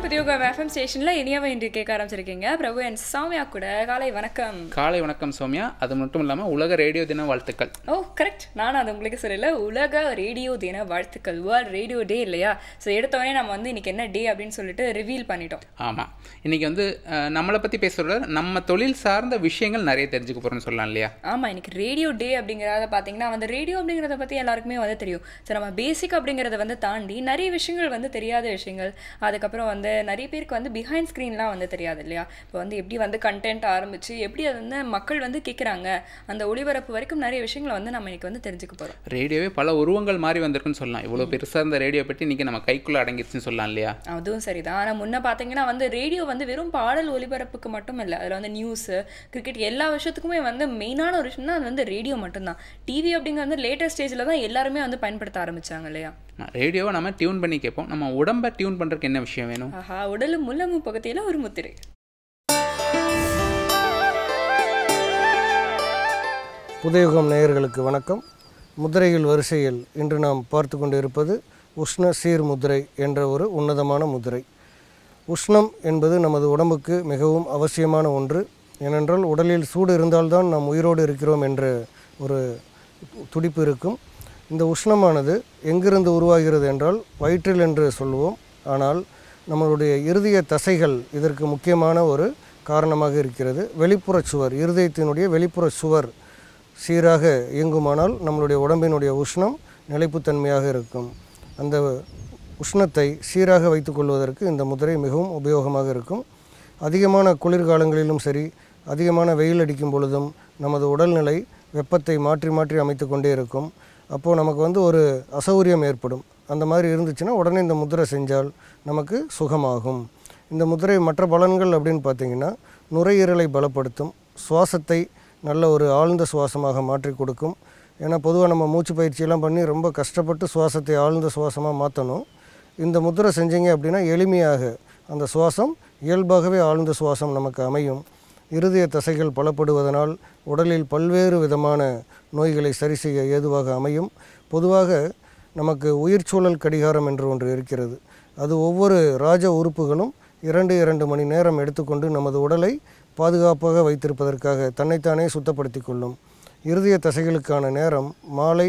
புதியோகம் FM ஸ்டேஷனில் இனியாவை இன்று கேட்க ஆரம்பிச்சிருக்கீங்க. பிரபு அண்ட் சௌமியா கூட காலை வணக்கம். காலை வணக்கம் சௌமியா. அது மட்டும் இல்லாமல் உலக ரேடியோ தின வாழ்த்துக்கள். ஓ கரெக்ட், நானும் அது உங்களுக்கு சொல்லல. உலக ரேடியோ தின வாழ்த்துக்கள், வேர்ல்ட் ரேடியோ டே இல்லையா? ஸோ எடுத்தவொடனே நம்ம வந்து இன்னைக்கு என்ன டே அப்படின்னு சொல்லிட்டு ரிவீல் பண்ணிட்டோம். ஆமாம், இன்னைக்கு வந்து நம்மளை பற்றி பேசுகிறத நம்ம தொழில் சார்ந்த விஷயங்கள் நிறைய தெரிஞ்சுக்க போகிறோம்னு சொல்லலாம் இல்லையா? ஆமாம், இன்னைக்கு ரேடியோ டே அப்படிங்கிறத பார்த்தீங்கன்னா வந்து ரேடியோ அப்படிங்கிறத பற்றி எல்லாருக்குமே வந்து தெரியும். ஸோ நம்ம பேசிக் அப்படிங்கிறத வந்து தாண்டி நிறைய விஷயங்கள் வந்து தெரியாத விஷயங்கள், அதுக்கப்புறம் வந்து நிறைய பேருக்கு வந்து பிஹைண்ட் ஸ்க்ரீன்லாம் வந்து தெரியாது இல்லையா? இப்போ வந்து எப்படி வந்து கண்டென்ட் ஆரம்பிச்சு எப்படி அது வந்து மக்கள் வந்து கேட்குறாங்க, அந்த ஒளிபரப்பு வரைக்கும் நிறைய விஷயங்களை வந்து நம்ம இன்னைக்கு வந்து தெரிஞ்சுக்க போகிறோம். ரேடியோவே பல உருவங்கள் மாறி வந்திருக்குன்னு சொல்லலாம். இவ்வளோ பெருசாக இருந்த ரேடியோ பற்றி இன்றைக்கி நம்ம கைக்குள்ளே அடங்கிடுச்சுன்னு சொல்லலாம் இல்லையா? அதுவும் சரிதான். ஆனால் முன்னே பார்த்தீங்கன்னா வந்து ரேடியோ வந்து வெறும் பாடல் ஒளிபரப்புக்கு மட்டும் இல்லை, அதில் வந்து நியூஸு, கிரிக்கெட் எல்லா விஷயத்துக்குமே வந்து மெயினான ஒரு விஷயம்னா அது வந்து ரேடியோ மட்டும்தான். டிவி அப்படிங்கிறது வந்து லேட்டஸ்ட் ஸ்டேஜில் தான் எல்லாருமே வந்து பயன்படுத்த ஆரம்பித்தாங்க இல்லையா? ரேடியோவை நம்ம டியூன் பண்ணி கேட்போம். நம்ம உடம்பை டியூன் பண்ணுறதுக்கு என்ன விஷயம் வேணும்? ஆஹா, உடலும் முள்ளமும் பக்கத்தில் ஒரு முத்திரை. புதியுகம் நேயர்களுக்கு வணக்கம். முதிரையில் வரிசையில் இன்று நாம் பார்த்து கொண்டு இருப்பது உஷ்ண சீர் முதிரை என்ற ஒரு உன்னதமான முதிரை. உஷ்ணம் என்பது நமது உடம்புக்கு மிகவும் அவசியமான ஒன்று. ஏனென்றால் உடலில் சூடு இருந்தால்தான் நாம் உயிரோடு இருக்கிறோம் என்ற ஒரு துடிப்பு இருக்கும். இந்த உஷ்ணமானது எங்கிருந்து உருவாகிறது என்றால் வயிற்றில் என்று சொல்லுவோம். ஆனால் நம்மளுடைய இருதய தசைகள் இதற்கு முக்கியமான ஒரு காரணமாக இருக்கிறது. வெளிப்புற சுவர், இருதயத்தினுடைய வெளிப்புற சுவர் சீராக இயங்குமானால் நம்மளுடைய உடம்பினுடைய உஷ்ணம் நிலைப்புத்தன்மையாக இருக்கும். அந்த உஷ்ணத்தை சீராக வைத்துக்கொள்வதற்கு இந்த முதிரை மிகவும் உபயோகமாக இருக்கும். அதிகமான குளிர்காலங்களிலும் சரி, அதிகமான வெயில் அடிக்கும் பொழுதும் நமது உடல்நிலை வெப்பத்தை மாற்றி மாற்றி அமைத்து கொண்டே இருக்கும். அப்போது நமக்கு வந்து ஒரு அசௌகரியம் ஏற்படும். அந்த மாதிரி இருந்துச்சுன்னா உடனே இந்த முதிரை செஞ்சால் நமக்கு சுகமாகும். இந்த முதிரை மற்ற பலன்கள் அப்படின்னு பார்த்திங்கன்னா நுரையீரலை பலப்படுத்தும், சுவாசத்தை நல்ல ஒரு ஆழ்ந்த சுவாசமாக மாற்றி கொடுக்கும். ஏன்னா பொதுவாக நம்ம மூச்சு பயிற்சியெல்லாம் பண்ணி ரொம்ப கஷ்டப்பட்டு சுவாசத்தை ஆழ்ந்த சுவாசமாக மாற்றணும். இந்த முதிரை செஞ்சீங்க அப்படின்னா எளிமையாக அந்த சுவாசம் இயல்பாகவே ஆழ்ந்த சுவாசம் நமக்கு அமையும். இருதய தசைகள் பலப்படுவதனால் உடலில் பல்வேறு விதமான நோய்களை சரி செய்ய ஏதுவாக அமையும். பொதுவாக நமக்கு உயிர்ச்சூழல் கடிகாரம் என்று ஒன்று இருக்கிறது. அது ஒவ்வொரு ராஜ உறுப்புகளும் 2 மணி நேரம் எடுத்துக்கொண்டு நமது உடலை பாதுகாப்பாக வைத்திருப்பதற்காக தன்னைத்தானே சுத்தப்படுத்தி கொள்ளும். இருதய தசைகளுக்கான நேரம் மாலை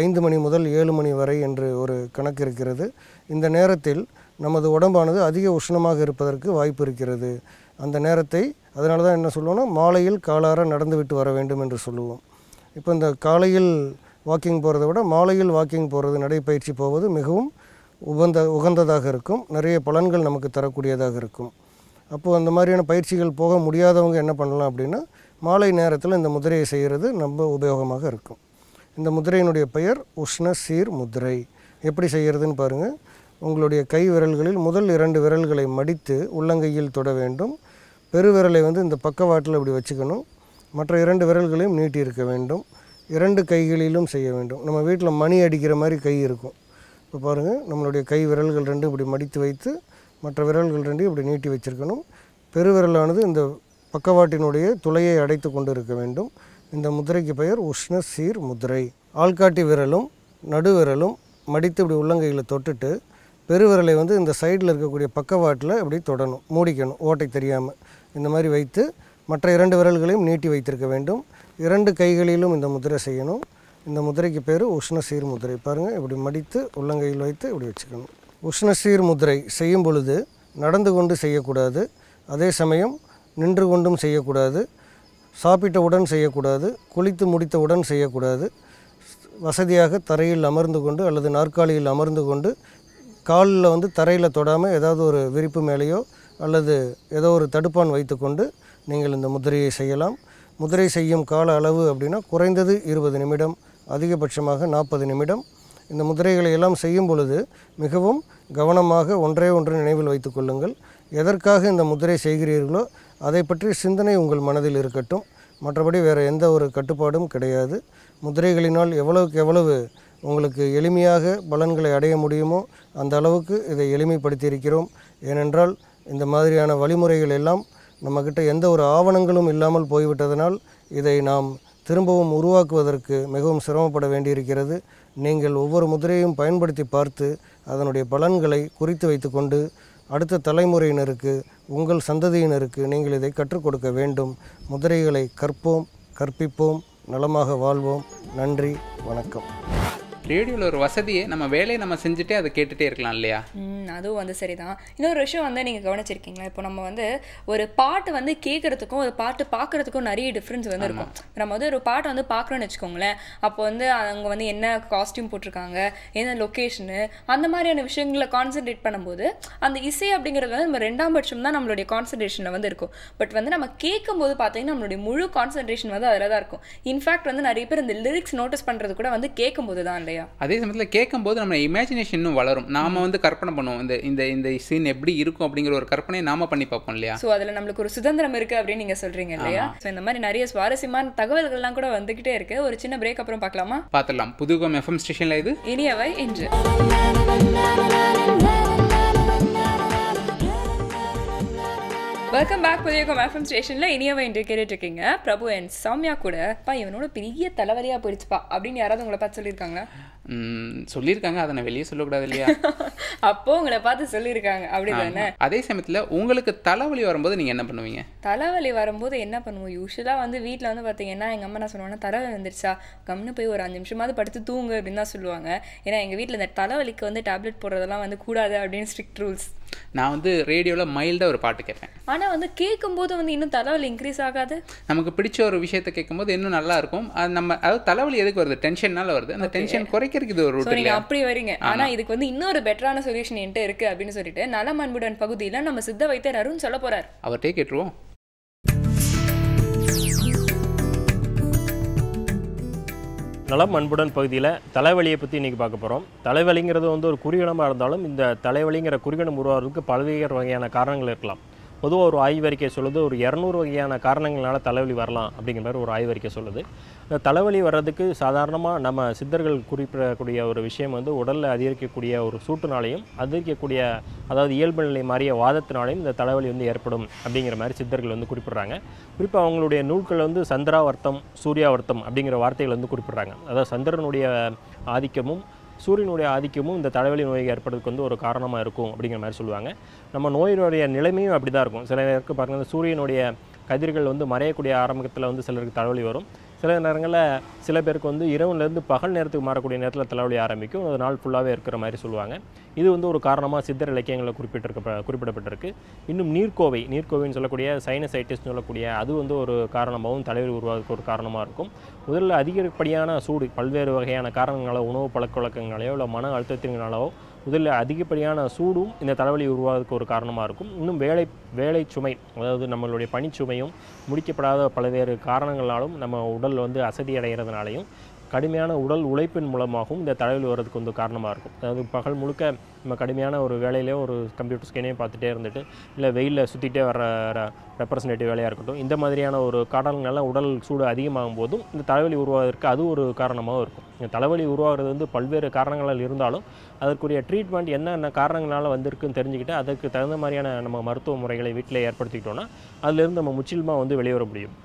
5 மணி முதல் 7 மணி வரை என்று ஒரு கணக்கு இருக்கிறது. இந்த நேரத்தில் நமது உடம்பானது அதிக உஷ்ணமாக இருப்பதற்கு வாய்ப்பு இருக்கிறது. அந்த நேரத்தை அதனால தான் என்ன சொல்லுவோம்னா மாலையில் காலார நடந்துவிட்டு வர வேண்டும் என்று சொல்லுவோம். இப்போ இந்த காலையில் வாக்கிங் போகிறத விட மாலையில் வாக்கிங் போகிறது, நடைப்பயிற்சி போவது மிகவும் உகந்ததாக இருக்கும். நிறைய பலன்கள் நமக்கு தரக்கூடியதாக இருக்கும். அப்போது அந்த மாதிரியான பயிற்சிகள் போக முடியாதவங்க என்ன பண்ணலாம் அப்படின்னா மாலை நேரத்தில் இந்த முதிரையை செய்கிறது ரொம்ப உபயோகமாக இருக்கும். இந்த முதிரையினுடைய பெயர் உஷ்ண சீர் முதிரை. எப்படி செய்கிறதுன்னு பாருங்கள். உங்களுடைய கை விரல்களில் முதல் 2 விரல்களை மடித்து உள்ளங்கையில் தொட வேண்டும். பெருவிரலை வந்து இந்த பக்கவாட்டில் இப்படி வச்சுக்கணும். மற்ற 2 விரல்களையும் நீட்டி இருக்க வேண்டும். 2 கைகளிலும் செய்ய வேண்டும். நம்ம வீட்டில் மணி அடிக்கிற மாதிரி கை இருக்கும். இப்போ பாருங்கள், நம்மளுடைய கை விரல்கள் 2 இப்படி மடித்து வைத்து மற்ற விரல்கள் 2 இப்படி நீட்டி வச்சுருக்கணும். பெருவிரலானது இந்த பக்கவாட்டினுடைய துளையை அடைத்து கொண்டு இருக்க வேண்டும். இந்த முதிரைக்கு பெயர் உஷ்ண சீர் முதிரை. ஆள்காட்டி விரலும் நடுவிரலும் மடித்து இப்படி உள்ளங்கையில் தொட்டுட்டு பெருவிரலை வந்து இந்த சைடில் இருக்கக்கூடிய பக்கவாட்டில் இப்படி தொடணும், மூடிக்கணும், ஓட்டை தெரியாமல். இந்த மாதிரி வைத்து மற்ற 2 விரல்களையும் நீட்டி வைத்திருக்க வேண்டும். 2 கைகளிலும் இந்த முதிரை செய்யணும். இந்த முதிரைக்கு பேர் உஷ்ண சீர் முதிரை. பாருங்கள், இப்படி மடித்து உள்ளங்கையில் வைத்து இப்படி வச்சுக்கணும். உஷ்ண சீர் முதிரை செய்யும் பொழுது நடந்து கொண்டு செய்யக்கூடாது. அதே சமயம் நின்று கொண்டும் செய்யக்கூடாது. சாப்பிட்டவுடன் செய்யக்கூடாது. குளித்து முடித்தவுடன் செய்யக்கூடாது. வசதியாக தரையில் அமர்ந்து கொண்டு அல்லது நாற்காலியில் அமர்ந்து கொண்டு காலில் வந்து தரையில் தொடாமல் ஏதாவது ஒரு விரிப்பு மேலேயோ அல்லது ஏதோ ஒரு தடுப்பான் வைத்துக்கொண்டு நீங்கள் இந்த முதிரையை செய்யலாம். முதிரை செய்யும் கால அளவு அப்படின்னா குறைந்தது 20 நிமிடம், அதிகபட்சமாக 40 நிமிடம். இந்த முதிரைகளை எல்லாம் செய்யும் பொழுது மிகவும் கவனமாக ஒன்றே நினைவில் வைத்து கொள்ளுங்கள். எதற்காக இந்த முதிரை செய்கிறீர்களோ அதை பற்றி சிந்தனை உங்கள் மனதில் இருக்கட்டும். மற்றபடி வேறு எந்த ஒரு கட்டுப்பாடும் கிடையாது. முதிரைகளினால் எவ்வளவுக்கு எவ்வளவு உங்களுக்கு எளிமையாக பலன்களை அடைய முடியுமோ அந்த அளவுக்கு இதை எளிமைப்படுத்தி இருக்கிறோம். ஏனென்றால் இந்த மாதிரியான வழிமுறைகள் எல்லாம் நம்மக்கிட்ட எந்த ஒரு ஆவணங்களும் இல்லாமல் போய்விட்டதனால் இதை நாம் திரும்பவும் உருவாக்குவதற்கு மிகவும் சிரமப்பட வேண்டியிருக்கிறது. நீங்கள் ஒவ்வொரு முதிரையும் பயன்படுத்தி பார்த்து அதனுடைய பலன்களை குறித்து வைத்து கொண்டு அடுத்த தலைமுறையினருக்கு, உங்கள் சந்ததியினருக்கு நீங்கள் இதை கற்றுக் கொடுக்க வேண்டும். முதிரைகளை கற்போம், கற்பிப்போம், நலமாக வாழ்வோம். நன்றி, வணக்கம். ரேடியோவில் ஒரு வசதியை நம்ம வேலையை நம்ம செஞ்சுட்டே அதை கேட்டுகிட்டே இருக்கலாம் இல்லையா? அதுவும் வந்து சரிதான். இன்னொரு விஷயம் வந்து நீங்கள் கவனிச்சிருக்கீங்களா, இப்போ நம்ம வந்து ஒரு பாட்டு வந்து கேட்குறதுக்கும் ஒரு பாட்டு பார்க்குறதுக்கும் நிறைய டிஃப்ரென்ஸ் வந்து இருக்கும். நம்ம வந்து ஒரு பாட்டை வந்து பார்க்குறோன்னு வச்சுக்கோங்களேன், அப்போ வந்து அவங்க வந்து என்ன காஸ்டியூம் போட்டிருக்காங்க, என்ன லொக்கேஷனு, அந்த மாதிரியான விஷயங்களை கான்சென்ட்ரேட் பண்ணும்போது அந்த இசை அப்படிங்கிறது வந்து நம்ம 2ஆம் பட்சம் தான் நம்மளுடைய கான்சன்ட்ரேஷனில் வந்து இருக்கும். பட் வந்து நம்ம கேட்கும்போது பார்த்தீங்கன்னா நம்மளுடைய முழு கான்சன்ட்ரேஷன் வந்து அதில் தான் இருக்கும். இன்ஃபேக்ட் வந்து நிறைய பேர் இந்த லிரிக்ஸ் நோட்டீஸ் பண்ணுறது கூட வந்து கேட்கும்போது தான் இல்லையா? அதே சமயத்தில் கேட்கும்போது நம்ம இமேஜினேஷன் இன்னும் வளரும். நாம வந்து கற்பனை பண்ணுவோம், இந்த சீன் எப்படி இருக்கும் அப்படிங்கிற ஒரு கற்பனையை நாம பண்ணி பார்ப்போம் இல்லையா? ஸோ அதில் நம்மளுக்கு ஒரு சுதந்திரம் இருக்குது அப்படின்னு நீங்கள் சொல்கிறீங்க இல்லையா? ஸோ இந்த மாதிரி நிறைய சுவாரஸ்யமான தகவல்கள்லாம் கூட வந்துக்கிட்டே இருக்கு. ஒரு சின்ன பிரேக் அப்புறம் பார்க்கலாமா? பார்த்துடலாம். புதுயுகம் எஃப்எம் ஸ்டேஷனில் இது இனியவை இன்று. Welcome back. புதியகம் எஃப்எம் ஸ்டேஷனில் இனியவை இன்று கேட்டுட்டு இருக்கீங்க. பிரபு அண்ட் சௌமியா கூட பா இவனோட பெரிய தலைவலியாக போயிடுச்சுப்பா அப்படின்னு யாராவது உங்களை பார்த்து சொல்லியிருக்காங்க? சொல்லியிருக்காங்க. அதை நான் வெளியே சொல்லக்கூடாது இல்லையா? அப்போ உங்களை பார்த்து சொல்லியிருக்காங்க அப்படி தானே? அதே சமயத்தில் உங்களுக்கு தலைவலி வரும்போது நீங்கள் என்ன பண்ணுவீங்க? தலைவலி வரும்போது என்ன பண்ணுவோம்? யூஸ்வலாக வந்து வீட்டில் வந்து பார்த்தீங்கன்னா எங்கள் அம்மா என்ன சொல்லுவாங்கன்னா, தலைவலி வந்துருச்சா கம்னு போய் ஒரு 5 நிமிஷமாவது படுத்து தூங்கு அப்படின்னு தான் சொல்லுவாங்க. ஏன்னா எங்கள் வீட்டில் இந்த தலைவலிக்கு வந்து டேப்லெட் போடுறதெல்லாம் வந்து கூடாது அப்படின்னு ஸ்ட்ரிக்ட் ரூல்ஸ். நான் வந்து ரேடியோவில் மைல்டாக ஒரு பாட்டு கேட்பேன். ஆனால் வந்து கேட்கும்போது வந்து இன்னும் தலைவலி இன்க்ரீஸ் ஆகாது. நமக்கு பிடிச்ச ஒரு விஷயத்தை கேட்கும்போது இன்னும் நல்லா இருக்கும். அது நம்ம அதாவது தலைவலி எதுக்கு வருது? டென்ஷன்னால வருது. அந்த டென்ஷன் குறைக்கிறதுக்கு இது ஒரு ரூட் இல்லையா? அப்படி வரீங்க. ஆனா இதுக்கு வந்து இன்னொரு பெட்டரான சொல்யூஷன் என்கிட்ட இருக்கு அப்படின்னு சொல்லிட்டு நலம் அன்புடன் பகுதியில நம்ம சித்த வைத்தியர் அருண் சொல்ல போறார். அவர்கிட்டே கேட்டுருவோம். நலம் அன்புடன் பகுதியில் தலைவலியை பற்றி இன்றைக்கி பார்க்க போகிறோம். தலைவலிங்கிறது வந்து ஒரு குறியிடமாக இருந்தாலும் இந்த தலைவலிங்கிற குறியிடம் உருவாகிறதுக்கு பல்வேறு வகையான காரணங்கள் இருக்கலாம். பொதுவாக ஒரு ஆய்வறிக்கை சொல்லுது ஒரு 200 வகையான காரணங்களால தலைவலி வரலாம் அப்படிங்கிற மாதிரி ஒரு ஆய்வறிக்கை சொல்லுது. இந்த தலைவலி வர்றதுக்கு சாதாரணமாக நம்ம சித்தர்கள் குறிப்பிடக்கூடிய ஒரு விஷயம் வந்து உடலில் அதிகரிக்கக்கூடிய ஒரு சூட்டுனாலையும் அதிகரிக்கக்கூடிய அதாவது இயல்பு நிலை மாறிய வாதத்தினாலையும் இந்த தலைவலி வந்து ஏற்படும் அப்படிங்கிற மாதிரி சித்தர்கள் வந்து குறிப்பிட்றாங்க. குறிப்பாக அவங்களுடைய நூல்கள் வந்து சந்திராவர்த்தம், சூர்யாவர்த்தம் அப்படிங்கிற வார்த்தைகள் வந்து குறிப்பிட்றாங்க. அதாவது சந்திரனுடைய ஆதிக்கமும் சூரியனுடைய ஆதிக்கமும் இந்த தலைவலி நோய் ஏற்படுறதுக்கு வந்து ஒரு காரணமாக இருக்கும் அப்படிங்கிற மாதிரி சொல்லுவாங்க. நம்ம நோயினுடைய நிலைமையும் அப்படி தான் இருக்கும். சில நேரத்துக்கு பாருங்கள், சூரியனுடைய கதிர்கள் வந்து மறையக்கூடிய ஆரம்பத்தில் வந்து சிலருக்கு தலைவலி வரும். சில நேரங்களில் சில பேருக்கு வந்து இரவுலேருந்து பகல் நேரத்துக்கு மாறக்கூடிய நேரத்தில் தலைவலி ஆரம்பிக்கும். அது நாள் ஃபுல்லாகவே இருக்கிற மாதிரி சொல்லுவாங்க. இது வந்து ஒரு காரணமாக சித்தர் இலக்கியங்களில் குறிப்பிடப்பட்டிருக்கு. இன்னும் நீர்க்கோவைன்னு சொல்லக்கூடிய சைனசைட்டிஸ்னு சொல்லக்கூடிய அது வந்து ஒரு காரணமாகவும் தலைவலி உருவாகிறதுக்கு ஒரு காரணமாக இருக்கும். முதல்ல அதிகப்படியான சூடு பல்வேறு வகையான காரணங்களால் உணவு பழக்க வழக்கங்களையோ இல்லை மன அழுத்தத்தினாலோ முதல்ல அதிகப்படியான சூடும் இந்த தலைவலி உருவாகிறதுக்கு ஒரு காரணமாக இருக்கும். இன்னும் வேலை சுமை, அதாவது நம்மளுடைய பணிச்சுமையும் முடிக்கப்படாத பல்வேறு காரணங்களாலும் நம்ம உடல் வந்து அசதி அடைகிறதுனாலையும் கடுமையான உடல் உழைப்பின் மூலமாகவும் இந்த தலைவலி வர்றதுக்கு வந்து காரணமாக இருக்கும். அதாவது பகல் முழுக்க நம்ம கடுமையான ஒரு வேலையிலே ஒரு கம்ப்யூட்டர் ஸ்கிரீனே பார்த்துட்டே இருந்துட்டு இல்லை வெயிலில் சுற்றிட்டே வர ரெப்ரசன்டேட்டிவ் வேலையாக இருக்கட்டும், இந்த மாதிரியான ஒரு காரணங்கள்லாம் உடல் சூடு அதிகமாகும் போதும் இந்த தலைவலி உருவாவதற்கு அது ஒரு காரணமாகவும் இருக்கும். இந்த தலைவலி உருவாகிறது வந்து பல்வேறு காரணங்களால் இருந்தாலும் அதற்குரிய ட்ரீட்மெண்ட் என்னென்ன காரணங்களால் வந்திருக்குன்னு தெரிஞ்சுக்கிட்டு அதற்கு தகுந்த மாதிரியான நம்ம மருத்துவ முறைகளை வீட்டில் ஏற்படுத்திக்கிட்டோன்னா அதிலிருந்து நம்ம முற்றிலுமாக வந்து வெளியே வர முடியும்.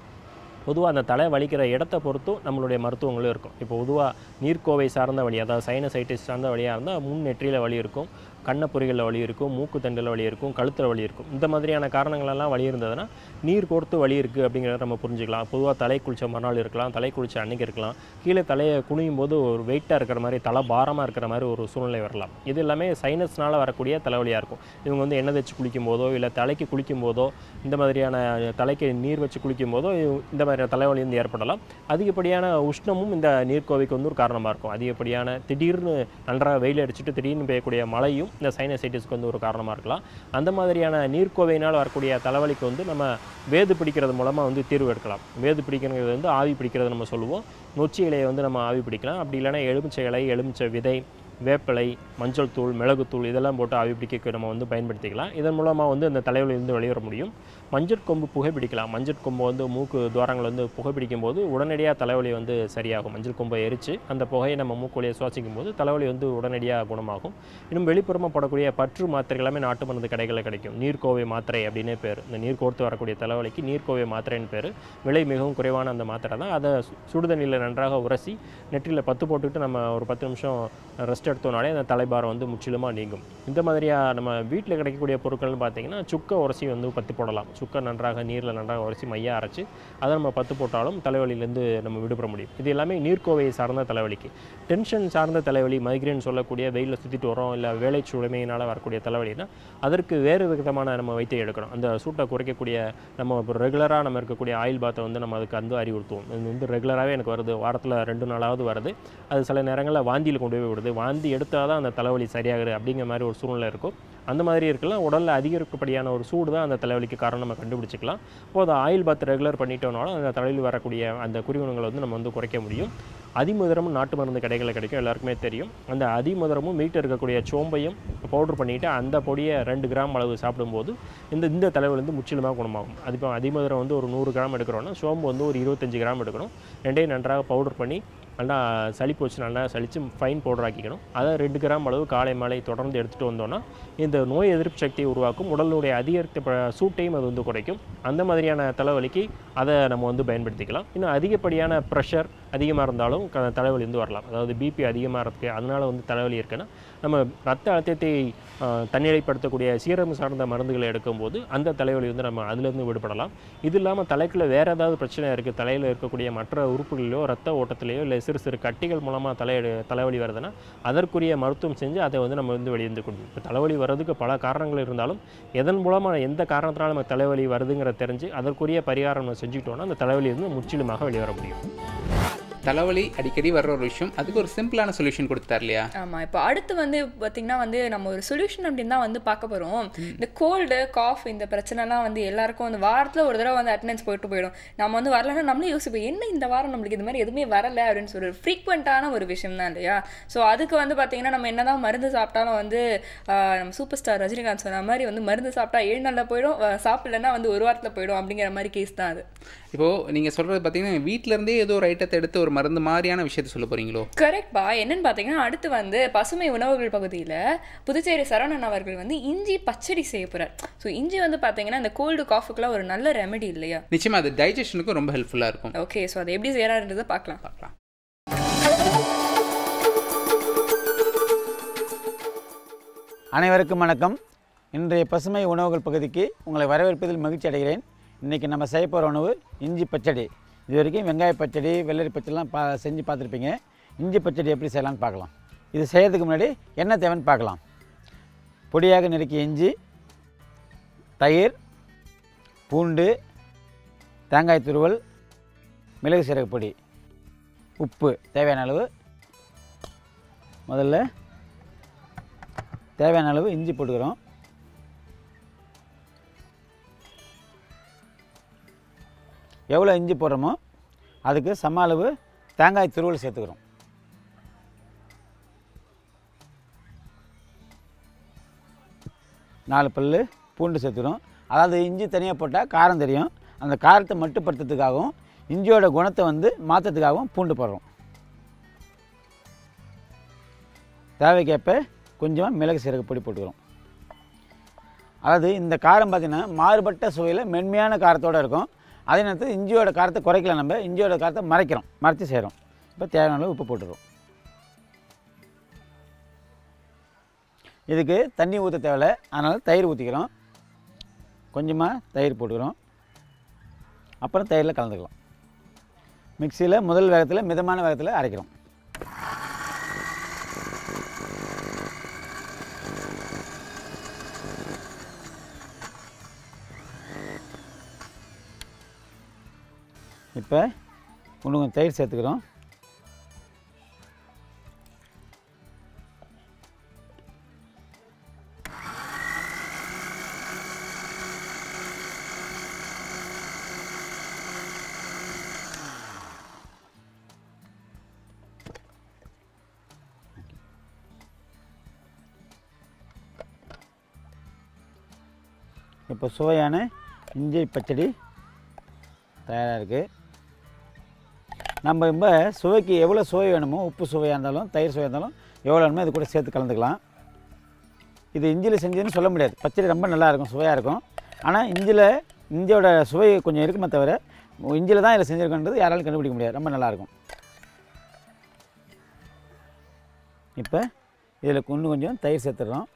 பொதுவாக அந்த தலை வலிக்கிற இடத்தை பொறுத்தும் நம்மளுடைய மருத்துவங்களும் இருக்கும். இப்போ பொதுவாக நீர்க்கோவை சார்ந்த வலி, அதாவது சைனசைட்டிஸ் சார்ந்த வலியாக இருந்தால் முன் நெற்றியில் வலி இருக்கும், கண்ணப்பொறிகளில் வலி இருக்கும், மூக்கு தண்டில் வலி இருக்கும், கழுத்தில் வலி இருக்கும். இந்த மாதிரியான காரணங்களெல்லாம் வலி இருந்ததுன்னா நீர் கோர்த்து வலி இருக்குது அப்படிங்கிறத நம்ம புரிஞ்சுக்கலாம். பொதுவாக தலை குளிச்ச மறுநாள் இருக்கலாம், தலை குளிச்ச அன்றைக்கி இருக்கலாம், கீழே தலையை குனியும் போது ஒரு வெயிட்டாக இருக்கிற மாதிரி தலை பாரமாக இருக்கிற மாதிரி ஒரு சூழ்நிலை வரலாம். இது எல்லாமே சைனஸ்னால் வரக்கூடிய தலைவலியாக இருக்கும். இவங்க வந்து எண்ணெய் வச்சு குளிக்கும் போதோ இல்லை தலைக்கு குளிக்கும் போதோ இந்த மாதிரியான தலைக்கு நீர் வச்சு குளிக்கும் போதோ இந்த மாதிரியான தலைவலி வந்து ஏற்படலாம். அதிகப்படியான உஷ்ணமும் இந்த நீர்க்கோவைக்கு வந்து ஒரு காரணமாக இருக்கும். அதிகப்படியான திடீர்னு நன்றாக வெயில் அடிச்சுட்டு திடீர்னு பெய்யக்கூடிய மழையும் இந்த சைனசைட்டிஸ்க்கு வந்து ஒரு காரணமாக இருக்கலாம். அந்த மாதிரியான நீர்க்கோவையினால் வரக்கூடிய தலைவலிக்கு வந்து நம்ம வேது பிடிக்கிறது மூலமாக வந்து தீர்வு எடுக்கலாம். வேது பிடிக்கிறது வந்து ஆவி பிடிக்கிறது நம்ம சொல்லுவோம். நொச்சி இலையை வந்து நம்ம ஆவி பிடிக்கலாம். அப்படி இல்லைன்னா எலுமிச்சை இலை, எலுமிச்சை விதை, வேப்பிலை, மஞ்சள் தூள், மிளகுத்தூள் இதெல்லாம் போட்டு ஆவி பிடிக்க நம்ம வந்து பயன்படுத்திக்கலாம். இதன் மூலமாக வந்து அந்த தலைவலியிலிருந்து வெளிவர முடியும். மஞ்சட்கொம்பு புகைப்பிடிக்கலாம். மஞ்சட்கொம்பு வந்து மூக்கு துவாரங்கள் வந்து புகைப்பிடிக்கும் போது உடனடியாக தலைவலி வந்து சரியாகும். மஞ்சள் கொம்பை எரித்து அந்த புகையை நம்ம மூக்கு வழியை சுவாசிக்கும் போது தலைவலி வந்து உடனடியாக குணமாகும். இன்னும் வெளிப்புறமாக போடக்கூடிய பற்று மாத்திரை எல்லாமே நாட்டு மருந்து கடைகளில் கிடைக்கும். நீர்க்கோவை மாத்திரை அப்படின்னே பேர். இந்த நீர் கோர்த்து வரக்கூடிய தலைவலிக்கு நீர்க்கோவை மாத்திரைன்னு பேர். விலை மிகவும் குறைவான அந்த மாத்திரை தான். அதை சுடுதண்ணியில் நன்றாக உரசி நெற்றியில் 10 போட்டுக்கிட்டு நம்ம ஒரு 10 நிமிஷம் ரெஸ்ட் ரெஸ்ட் எடுத்தோனாலே அந்த தலைபாரம் வந்து முற்றிலுமாக நீங்கும். இந்த மாதிரியாக நம்ம வீட்டில் கிடைக்கக்கூடிய பொருட்கள்னு பார்த்தீங்கன்னா சுக்கை உரசி வந்து பத்து போடலாம். சுக்கை நன்றாக நீரில் நன்றாக உரசி மையாக அரைச்சி அதை நம்ம பத்து போட்டாலும் தலைவலியிலேருந்து நம்ம விடுபட முடியும். இது எல்லாமே நீர்க்கோவையை சார்ந்த தலைவலிக்கு. டென்ஷன் சார்ந்த தலைவலி, மைக்ரேன் சொல்லக்கூடிய வெயிலில் சுற்றிட்டு வரோம், இல்லை வேலை சுழமையினால் வரக்கூடிய தலைவலினா அதற்கு வேறு விதமான நம்ம வைத்தியம் எடுக்கணும். அந்த சூட்டை குறைக்கக்கூடிய நம்ம இப்போ ரெகுலராக நம்ம இருக்கக்கூடிய ஆயில் பாத்தை வந்து நம்ம அதுக்கு வந்து அறிவுறுத்துவோம். இது வந்து ரெகுலராகவே எனக்கு வருது, வாரத்தில் 2 நாளாவது வருது, அது சில நேரங்களில் வாந்தியில் கொண்டு போய் விடுது, வாந்தி எடுத்தால் தான் அந்த தலைவலி சரியாகுது அப்படிங்கிற மாதிரி ஒரு சூழ்நிலை இருக்கும். அந்த மாதிரி இருக்கலாம். உடலில் அதிகரிக்கப்படியான ஒரு சூடு தான் அந்த தலைவலிக்கு காரணம் நம்ம கண்டுபிடிச்சிக்கலாம். அப்போது அந்த ஆயில் பாத் ரெகுலர் பண்ணிட்டோம்னாலும் அந்த தலைவலி வரக்கூடிய அந்த குறிகுணங்களை வந்து நம்ம வந்து குறைக்க முடியும். அதிமதுரமும் நாட்டு மருந்து கடைகளில் கிடைக்கும், எல்லாருக்குமே தெரியும். அந்த அதிமதுரமும் வீட்டில் இருக்கக்கூடிய சோம்பையும் பவுடர் பண்ணிவிட்டு அந்த பொடியை 2 கிராம் அளவு சாப்பிடும்போது இந்த தலைவலி வந்து முற்றிலுமாக குணமாகும். அது இப்போ அதிமதுரம் வந்து ஒரு 100 கிராம் எடுக்கிறோன்னா சோம்பு வந்து ஒரு 25 கிராம் எடுக்கணும். ரெண்டையும் நன்றாக பவுடர் பண்ணி நல்லா சளிப்பு வச்சு நல்லா சளிச்சு ஃபைன் பவுடர் ஆக்கிக்கணும். அதை 2 கிராம் அளவு காலை மாலை தொடர்ந்து எடுத்துகிட்டு வந்தோன்னா இந்த நோய் எதிர்ப்பு சக்தியை உருவாக்கும், உடலுடைய அதிகரித்த சூட்டையும் அது வந்து குறைக்கும். அந்த மாதிரியான தலைவலிக்கு அதை நம்ம வந்து பயன்படுத்திக்கலாம். இன்னும் அதிகப்படியான ப்ரெஷர் அதிகமாக இருந்தாலும் தலைவலி வந்து வரலாம். அதாவது பிபி அதிகமாக இருக்குது, அதனால் வந்து தலைவலி இருக்குன்னா நம்ம ரத்த அழுத்தத்தை தன்னிலைப்படுத்தக்கூடிய சீரம் சார்ந்த மருந்துகளை எடுக்கும்போது அந்த தலைவலி வந்து நம்ம அதிலிருந்து விடுபடலாம். இது இல்லாமல் தலைக்குள்ள வேறு ஏதாவது பிரச்சனை இருக்குது, தலையில் இருக்கக்கூடிய மற்ற உறுப்புகளிலோ ரத்த ஓட்டத்திலேயோ இல்லை சிறு சிறு கட்டிகள் மூலமாக தலைவலி வருதுன்னா அதற்குரிய மருத்துவம் செஞ்சு அதை வந்து நம்ம வந்து வெளியேந்து கொடுக்கணும். இப்போ தலைவலி வர்றதுக்கு பல காரணங்கள் இருந்தாலும் எதன் மூலமாக எந்த காரணத்தினால நம்ம தலைவலி வருதுங்கிறத தெரிஞ்சு அதற்குரிய பரிகாரம் நம்ம செஞ்சுக்கிட்டோம்னா அந்த தலைவலி வந்து முற்றிலுமாக வெளிவர முடியும். தலைவலி அடிக்கடி வர்ற ஒரு விஷயம், அதுக்கு ஒரு சிம்பிளான சொல்யூஷன் கொடுத்தார் இல்லையா? ஆமாம். இப்போ அடுத்து வந்து பார்த்திங்கன்னா வந்து நம்ம ஒரு சொல்யூஷன் அப்படின்னு தான் வந்து பார்க்க போகிறோம். இந்த கோல்டு காஃப் இந்த பிரச்சனைலாம் வந்து எல்லாருக்கும் வந்து வாரத்தில் ஒரு தடவை வந்து அட்டெண்டன்ஸ் போயிடும். நம்ம வந்து வரலன்னா நம்மளே யோசிப்போம், என்ன இந்த வாரம் நம்மளுக்கு இது மாதிரி எதுவுமே வரலை அப்படின்னு சொல்லி ஃப்ரீக்வெண்ட்டான ஒரு விஷயம் தான் இல்லையா? ஸோ அதுக்கு வந்து பார்த்திங்கன்னா நம்ம என்ன தான் மருந்து சாப்பிட்டாலும் வந்து நம்ம சூப்பர் ஸ்டார் ரஜினிகாந்த் சொன்ன மாதிரி வந்து மருந்து சாப்பிட்டா 7 நாளில் போயிடும், சாப்பிடலன்னா வந்து 1 வாரத்தில் போயிடும் அப்படிங்கிற மாதிரி கேஸ் தான் அது. இப்போது நீங்கள் சொல்கிறது பார்த்தீங்கன்னா வீட்டிலேருந்தே ஏதோ ஒரு ஐட்டத்தை எடுத்து ஒரு மருந்து மாதிரியான விஷயத்தை சொல்ல போகிறீங்களோ? கரெக்ட்பா. என்னன்னு பார்த்தீங்கன்னா அடுத்து வந்து பசுமை உணவுகள் பகுதியில் புதுச்சேரி சரவணன் அவர்கள் வந்து இஞ்சி பச்சடி செய்ய போகிறார். ஸோ இஞ்சி வந்து பார்த்தீங்கன்னா இந்த கோல்டு காஃபுக்குலாம் ஒரு நல்ல ரெமெடி இல்லையா? நிச்சயமாக அது டைஜஷனுக்கும் ரொம்ப ஹெல்ப்ஃபுல்லாக இருக்கும். ஓகே, ஸோ அதை எப்படி செய்யறாருன்றதை பார்க்கலாம். அனைவருக்கும் வணக்கம். இன்றைய பசுமை உணவுகள் பகுதிக்கு உங்களை வரவேற்பதில் மகிழ்ச்சி அடைகிறேன். இன்றைக்கி நம்ம செய்ய போகிற உணவு இஞ்சி பச்சடி. இது வரைக்கும் வெங்காய பச்சடி, வெள்ளரி பச்சடிலாம் செஞ்சு பார்த்துருப்பீங்க. இஞ்சி பச்சடி எப்படி செய்யலாம்னு பார்க்கலாம். இது செய்கிறதுக்கு முன்னாடி என்ன தேவைன்னு பார்க்கலாம். பொடியாக நறுக்கிய இஞ்சி, தயிர், பூண்டு, தேங்காய் துருவல், மிளகு சீரக பொடி, உப்பு தேவையான அளவு. முதல்ல தேவையான அளவு இஞ்சி போட்டுக்கிறோம். எவ்வளோ இஞ்சி போடுறோமோ அதுக்கு சம அளவு தேங்காய் துருவல் சேர்த்துக்கிறோம். நாலு பல்லு பூண்டு சேர்த்துக்கிறோம். அதாவது இஞ்சி தனியாக போட்டால் காரம் தெரியும், அந்த காரத்தை மட்டுப்படுத்துறதுக்காகவும் இஞ்சியோட குணத்தை வந்து மாற்றத்துக்காகவும் பூண்டு போடுறோம். தேவைக்கேற்ப கொஞ்சமாக மிளகு சீரக பொடி போட்டுக்கிறோம். அதாவது இந்த காரம் பார்த்திங்கன்னா மாறுபட்ட சுவையில் மென்மையான காரத்தோடு இருக்கும். அதே நேரத்தில் இஞ்சியோட காரத்தை குறைக்கலாம், நம்ம இஞ்சியோட காரத்தை மறைச்சி செய்கிறோம். இப்போ தேவையான அளவு உப்பு போட்டுக்கிறோம். இதுக்கு தண்ணி ஊற்ற தேவையில்லை, அதனால் தயிர் ஊற்றிக்கிறோம். கொஞ்சமாக தயிர் போட்டுக்கிறோம். அப்புறம் தயிரில் கலந்துக்கலாம். மிக்சியில் முதல் வேகத்தில் மிதமான வேகத்தில் அரைக்கிறோம். இப்போ கொஞ்சம் தயிர் சேர்த்துக்கிறோம். இப்போ சுவையான இஞ்சி பச்சடி தயாராக இருக்குது. நம்ம இப்போ சுவைக்கு எவ்வளோ சுவை வேணுமோ, உப்பு சுவையாக இருந்தாலும் தயிர் சுவையாக இருந்தாலும் எவ்வளோ வேணுமோ இது கூட சேர்த்து கலந்துக்கலாம். இது இஞ்சியில் செஞ்சதுன்னு சொல்ல முடியாது. பச்சடி ரொம்ப நல்லாயிருக்கும், சுவையாக இருக்கும். ஆனால் இஞ்சியோட சுவை கொஞ்சம் இருக்குமே தவிர இஞ்சியில் தான் இதில் செஞ்சுருக்கன்றது யாராலும் கண்டுபிடிக்க முடியாது. ரொம்ப நல்லாயிருக்கும். இப்போ இதில் இன்னும் கொஞ்சம் தயிர் சேர்த்துடுறோம்.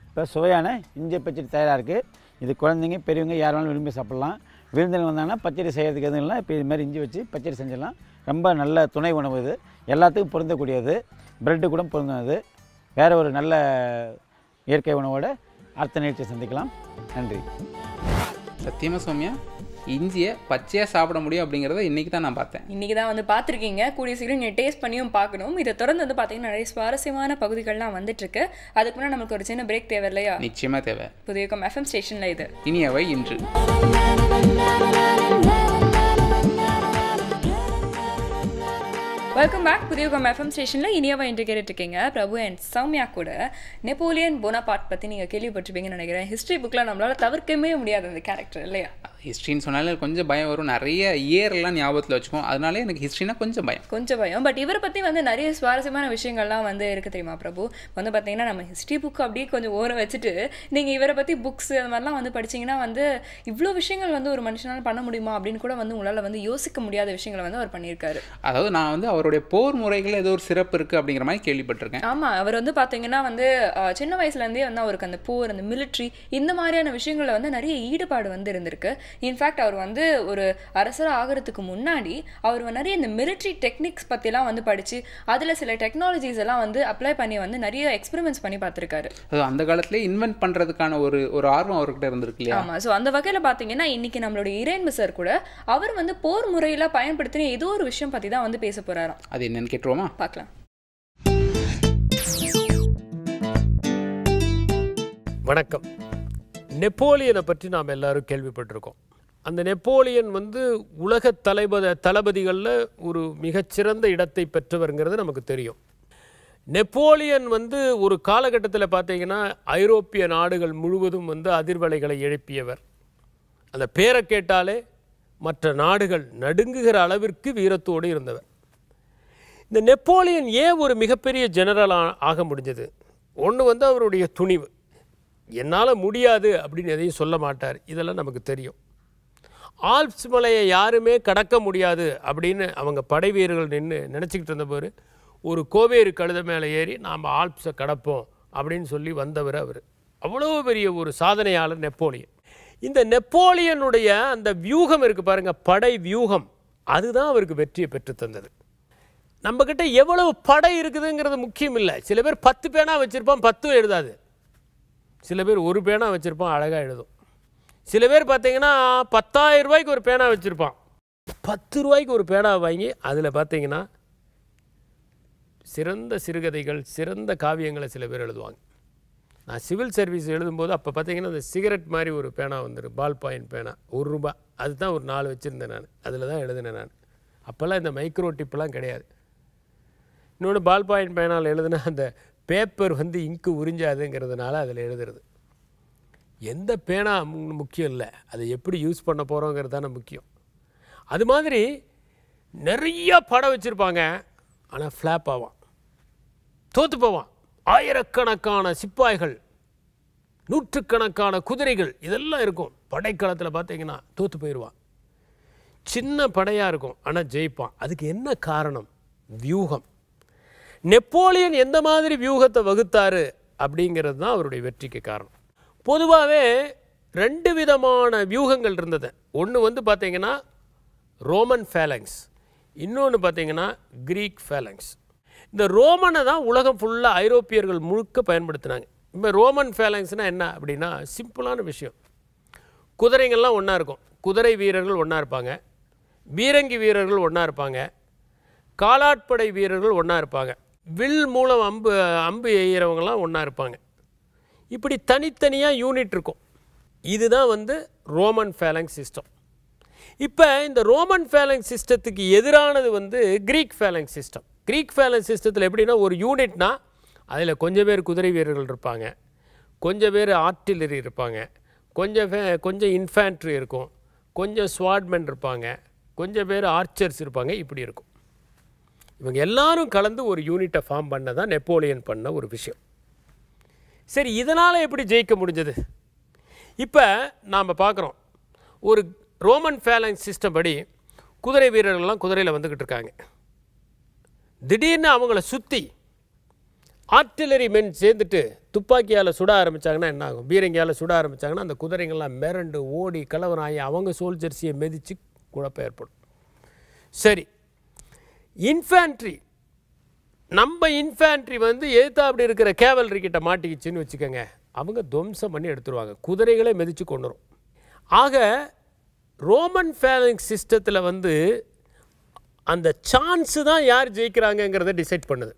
இப்போ சுவையான இஞ்சி பச்சடி தயாராக இருக்குது. இது குழந்தைங்க பெரியவங்க யாராலும் விரும்பி சாப்பிட்லாம். விருந்தினர் வந்தாங்கன்னா பச்சடி செய்கிறதுக்கு எதுவும் இல்லை. இப்போ இது மாதிரி இஞ்சி வச்சு பச்சடி செஞ்சிடலாம். ரொம்ப நல்ல துணை உணவு இது. எல்லாத்துக்கும் பொருந்தக்கூடியது. ப்ரெட்டு கூட பொருந்தது. வேறு ஒரு நல்ல இயற்கை உணவோட அடுத்த நிகழ்ச்சியை சந்திக்கலாம். நன்றி. சத்தியமாக சௌமியா, இஞ்சியை பச்சையாக சாப்பிட முடியும் அப்படிங்கிறத இன்றைக்கி தான் நான் பார்த்தேன். இன்றைக்கி தான் வந்து பார்த்துருக்கீங்க. கூடிய சீக்கிரம் நீங்கள் டேஸ்ட் பண்ணியும் பார்க்கணும். இதை தொடர்ந்து வந்து பார்த்தீங்கன்னா நிறைய சுவாரஸ்யமான பகுதிகள்லாம் வந்துட்டுருக்கு. அதுக்கு முன்னாடி நமக்கு ஒரு சின்ன பிரேக் தேவை இல்லையா? நிச்சயமாக தேவை. புதியகம் FM ஸ்டேஷனில் இது இனியவை இன்று. Welcome back. புதியகம் FM ஸ்டேஷனில் இனியவை இன்று கேட்டுருக்கீங்க. பிரபு அண்ட் சௌமியா கூட நெப்போலியன் போனாபார்ட் பற்றி நீங்கள் கேள்விப்பட்டிருப்பீங்கன்னு நினைக்கிறேன். ஹிஸ்ட்ரி புக்கில் நம்மளால் தவிர்க்கவே முடியாது அந்த கேரக்டர் இல்லையா? ஹிஸ்ட்ரின்னு சொன்னாலே கொஞ்சம் பயம் வரும். நிறைய இயர்லாம் ஞாபகத்தில் வச்சுக்கோம். அதனாலே எனக்கு ஹிஸ்ட்ரினா கொஞ்சம் பயம். பட் இவரை பற்றி வந்து நிறைய சுவாரஸ்யமான விஷயங்கள்லாம் வந்து இருக்குது தெரியுமா பிரபு? வந்து பார்த்தீங்கன்னா நம்ம ஹிஸ்ட்ரி புக் அப்படியே கொஞ்சம் ஓரம் வச்சுட்டு நீங்கள் இவரை பற்றி புக்ஸ் அது மாதிரிலாம் வந்து படிச்சிங்கன்னா வந்து இவ்வளோ விஷயங்கள் வந்து ஒரு மனுஷனால் பண்ண முடியுமா அப்படின்னு கூட வந்து உங்களால் வந்து யோசிக்க முடியாத விஷயங்களை வந்து அவர் பண்ணியிருக்காரு. அதாவது நான் வந்து அவருடைய போர் முறைகள் ஏதோ ஒரு சிறப்பு இருக்குது அப்படிங்கிற மாதிரி கேள்விப்பட்டிருக்கேன். ஆமாம், அவர் வந்து பார்த்தீங்கன்னா வந்து சின்ன வயசுலேருந்தே வந்து அவருக்கு அந்த போர், அந்த மிலிட்ரி, இந்த மாதிரியான விஷயங்களில் வந்து நிறைய ஈடுபாடு வந்து இருந்திருக்கு. இன்ஃபேக்ட் அவர் வந்து ஒரு அரசராக ஆகிறதுக்கு முன்னாடி அவர் நிறைய இந்த மிலிட்ரி டெக்னிக்ஸ் பற்றிலாம் வந்து படித்து அதில் சில டெக்னாலஜிஸ் எல்லாம் வந்து அப்ளை பண்ணி வந்து நிறைய எக்ஸ்பெரிமெண்ட்ஸ் பண்ணி பார்த்துருக்காரு. அந்த காலத்திலே இன்வென்ட் பண்ணுறதுக்கான ஒரு ஆர்வம் அவர்கிட்ட இருந்திருக்கு இல்லையா? ஆமாம். ஸோ அந்த வகையில் பார்த்தீங்கன்னா இன்னைக்கு நம்மளுடைய இறைன்பு சார் கூட அவர் வந்து போர் முறையில் பயன்படுத்தின ஏதோ ஒரு விஷயம் பற்றி தான் வந்து பேச போகிறாராம். அது என்னன்னு கேட்டுருவோமா? பார்க்கலாம். வணக்கம். நெப்போலியனை பற்றி நாம் எல்லாரும் கேள்விப்பட்டிருக்கோம். அந்த நெப்போலியன் வந்து உலக தளபதிகளில் ஒரு மிகச்சிறந்த இடத்தை பெற்றவருங்கிறது நமக்கு தெரியும். நெப்போலியன் வந்து ஒரு காலகட்டத்தில் பார்த்தீங்கன்னா ஐரோப்பிய நாடுகள் முழுவதும் வந்து அதிர்வலைகளை எழுப்பியவர். அந்த பேரை கேட்டாலே மற்ற நாடுகள் நடுங்குகிற அளவிற்கு வீரத்தோடு இருந்தவர். இந்த நெப்போலியன் ஏன் ஒரு மிகப்பெரிய ஜெனரலாக ஆக முடிஞ்சது? ஒன்று வந்து அவருடைய துணிவு. என்னால் முடியாது அப்படின்னு எதையும் சொல்ல மாட்டார். இதெல்லாம் நமக்கு தெரியும். ஆல்ப்ஸ் மலையை யாருமே கடக்க முடியாது அப்படின்னு அவங்க படை வீரர்கள் நினச்சிக்கிட்டு இருந்தபோது ஒரு கோவேறு கழுதை மேலே ஏறி நாம் ஆல்ப்ஸை கடப்போம் அப்படின்னு சொல்லி வந்தவர் அவர். அவ்வளோ பெரிய ஒரு சாதனையாளர் நெப்போலியன். இந்த நெப்போலியனுடைய அந்த வியூகம் இருக்குது பாருங்கள், படை வியூகம், அதுதான் அவருக்கு வெற்றியை பெற்று தந்தது. நம்மக்கிட்ட எவ்வளவு படை இருக்குதுங்கிறது முக்கியம் இல்லை. சில பேர் 10 பேனா வச்சுருப்பான், 10 எழுதாது. சில பேர் ஒரு பேனா வச்சுருப்பான், அழகாக எழுதும். சில பேர் பார்த்தீங்கன்னா 10,000 ரூபாய்க்கு ஒரு பேனா வச்சுருப்பான், 10 ரூபாய்க்கு ஒரு பேனா வாங்கி அதில் பார்த்தீங்கன்னா சிறந்த சிறுகதைகள், சிறந்த காவியங்களை சில பேர் எழுதுவாங்க. நான் சிவில் சர்வீஸ் எழுதும்போது அப்போ பார்த்தீங்கன்னா அந்த சிகரெட் மாதிரி ஒரு பேனா வந்துடும், பால் பாயிண்ட் பேனா, ₹1. அதுதான் ஒரு 4 வச்சுருந்தேன் நான். அதில் தான் எழுதினேன் நான். அப்போல்லாம் இந்த மைக்ரோ டிப்லாம் கிடையாது. இன்னொன்று பால் பாயிண்ட் பேனால் எழுதுனா அந்த பேப்பர் வந்து இங்கு உறிஞ்சாதுங்கிறதுனால அதில் எழுதுறது. எந்த பேனா முக்கியம் இல்லை, அதை எப்படி யூஸ் பண்ண போகிறோங்கிறது தானே முக்கியம். அது மாதிரி நிறைய படம் வச்சுருப்பாங்க, ஆனால் ஃப்ளாப் ஆவான், தோற்று போவான். ஆயிரக்கணக்கான சிப்பாய்கள், நூற்றுக்கணக்கான குதிரைகள், இதெல்லாம் இருக்கும். படைக்களத்தில் பார்த்தீங்கன்னா தோற்று போயிடுவான். சின்ன படையாக இருக்கும், ஆனால் ஜெயிப்பான். அதுக்கு என்ன காரணம்? வியூகம். நெப்போலியன் எந்த மாதிரி வியூகத்தை வகுத்தாரு அப்படிங்கிறது தான் அவருடைய வெற்றிக்கு காரணம். பொதுவாகவே 2 விதமான வியூகங்கள் இருந்தது. ஒன்று வந்து பார்த்தீங்கன்னா ரோமன் ஃபேலங்ஸ், இன்னொன்று பார்த்தீங்கன்னா கிரீக் ஃபேலங்ஸ். இந்த ரோமனை தான் உலகம் ஃபுல்லாக ஐரோப்பியர்கள் முழுக்க பயன்படுத்தினாங்க. இப்போ ரோமன் ஃபேலங்ஸ்னால் என்ன அப்படின்னா சிம்பிளான விஷயம். குதிரைகள்லாம் ஒன்றா இருக்கும், குதிரை வீரர்கள் ஒன்றா இருப்பாங்க, பீரங்கி வீரர்கள் ஒன்றா இருப்பாங்க, காலாட்படை வீரர்கள் ஒன்றா இருப்பாங்க, வில் மூலம் அம்பு எய்கிறவங்களாம் ஒன்றா இருப்பாங்க. இப்படி தனித்தனியாக யூனிட் இருக்கும். இதுதான் வந்து ரோமன் ஃபேலங்ஸ் சிஸ்டம். இப்போ இந்த ரோமன் ஃபேலங்ஸ் சிஸ்டத்துக்கு எதிரானது வந்து Greek phalanx system. Greek phalanx சிஸ்டத்தில் எப்படின்னா ஒரு யூனிட்னா அதில் கொஞ்சம் பேர் குதிரை வீரர்கள் இருப்பாங்க, கொஞ்சம் பேர் ஆர்ட்டிலரி இருப்பாங்க, கொஞ்சம் இன்ஃபேண்ட்ரி இருக்கும், கொஞ்சம் ஸ்வாட்மென் இருப்பாங்க, கொஞ்சம் பேர் ஆர்ச்சர்ஸ் இருப்பாங்க. இப்படி இருக்கும். இவங்க எல்லாரும் கலந்து ஒரு யூனிட்டை ஃபார்ம் பண்ண தான் நெப்போலியன் பண்ண ஒரு விஷயம். சரி, இதனால் எப்படி ஜெயிக்க முடிஞ்சது? இப்போ நாம் பார்க்குறோம், ஒரு ரோமன் ஃபேலங்ஸ் சிஸ்டம் படி குதிரை வீரர்கள்லாம் குதிரையில் வந்துக்கிட்டு இருக்காங்க. திடீர்னு அவங்கள சுற்றி ஆர்ட்டிலரி மென் சேர்ந்துட்டு துப்பாக்கியால் சுட ஆரம்பித்தாங்கன்னா என்ன ஆகும்? பீரங்கியால் சுட ஆரம்பித்தாங்கன்னா அந்த குதிரைங்கள்லாம் மிரண்டு ஓடி கலவரம் ஆகி அவங்க சோல்ஜர்ஸையை மிதித்து குழப்பம் ஏற்படும். சரி, இன்ஃபேண்ட்ரி, நம்ம இன்ஃபேண்ட்ரி வந்து எதிர்த்தாப்படி இருக்கிற கேவல்ரி கிட்ட மாட்டிக்கிச்சுன்னு வச்சுக்கோங்க, அவங்க துவம்சம் பண்ணி எடுத்துருவாங்க, குதிரைகளே மிதித்து கொண்டுரும். ஆக ரோமன் ஃபேலங்ஸ் சிஸ்டத்தில் வந்து அந்த சான்ஸு தான் யார் ஜெயிக்கிறாங்கங்கிறத டிசைட் பண்ணுது.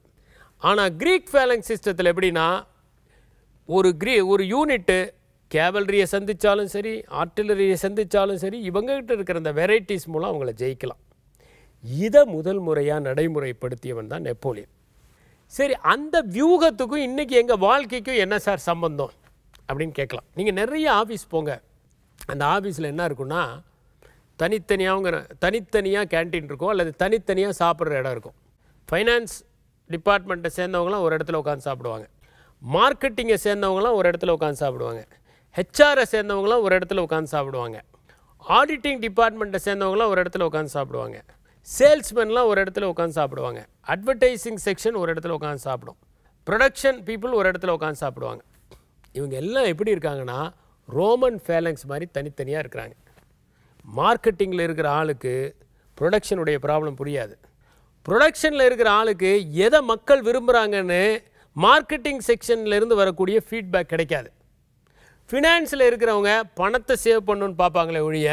ஆனால் க்ரீக் ஃபேலங்ஸ் சிஸ்டத்தில் எப்படின்னா, ஒரு யூனிட்டு கேவல்ரியை சந்தித்தாலும் சரி, ஆர்ட்டிலரியை சந்தித்தாலும் சரி, இவங்ககிட்ட இருக்கிற அந்த வெரைட்டிஸ் மூலம் அவங்கள ஜெயிக்கலாம். இதை முதல் முறையாக நடைமுறைப்படுத்தியவன் தான் நெப்போலியன். சரி, அந்த வியூகத்துக்கும் இன்றைக்கி எங்கள் வாழ்க்கைக்கும் என்ன சார் சம்பந்தம் அப்படின்னு கேட்கலாம். நீங்கள் நிறைய ஆஃபீஸ் போங்க, அந்த ஆஃபீஸில் என்ன இருக்குன்னா, தனித்தனியாக கேன்டீன் இருக்கும், அல்லது தனித்தனியாக சாப்பிட்ற இடம் இருக்கும். ஃபைனான்ஸ் டிபார்ட்மெண்ட்டை சேர்ந்தவங்களாம் ஒரு இடத்துல உட்காந்து சாப்பிடுவாங்க, மார்க்கெட்டிங்கை சேர்ந்தவங்களாம் ஒரு இடத்துல உட்காந்து சாப்பிடுவாங்க, ஹெச்ஆரை சேர்ந்தவங்களாம் ஒரு இடத்துல உட்காந்து சாப்பிடுவாங்க, ஆடிட்டிங் டிபார்ட்மெண்ட்டை சேர்ந்தவங்களாம் ஒரு இடத்துல உட்காந்து சாப்பிடுவாங்க, சேல்ஸ்மென்லாம் ஒரு இடத்துல உட்காந்து சாப்பிடுவாங்க, அட்வர்டைசிங் செக்ஷன் ஒரு இடத்துல உட்காந்து சாப்பிடும், ப்ரொடக்ஷன் பீப்புள் ஒரு இடத்துல உட்காந்து சாப்பிடுவாங்க. இவங்க எல்லாம் எப்படி இருக்காங்கன்னா, ரோமன் ஃபேலங்ஸ் மாதிரி தனித்தனியாக இருக்கிறாங்க. மார்க்கெட்டிங்கில் இருக்கிற ஆளுக்கு ப்ரொடக்ஷனுடைய ப்ராப்ளம் புரியாது, ப்ரொடக்ஷனில் இருக்கிற ஆளுக்கு எதை மக்கள் விரும்புகிறாங்கன்னு மார்க்கெட்டிங் செக்ஷன்லேருந்து வரக்கூடிய ஃபீட்பேக் கிடைக்காது. ஃபினான்ஸில் இருக்கிறவங்க பணத்தை சேவ் பண்ணணுன்னு பார்ப்பாங்களே ஒழிய,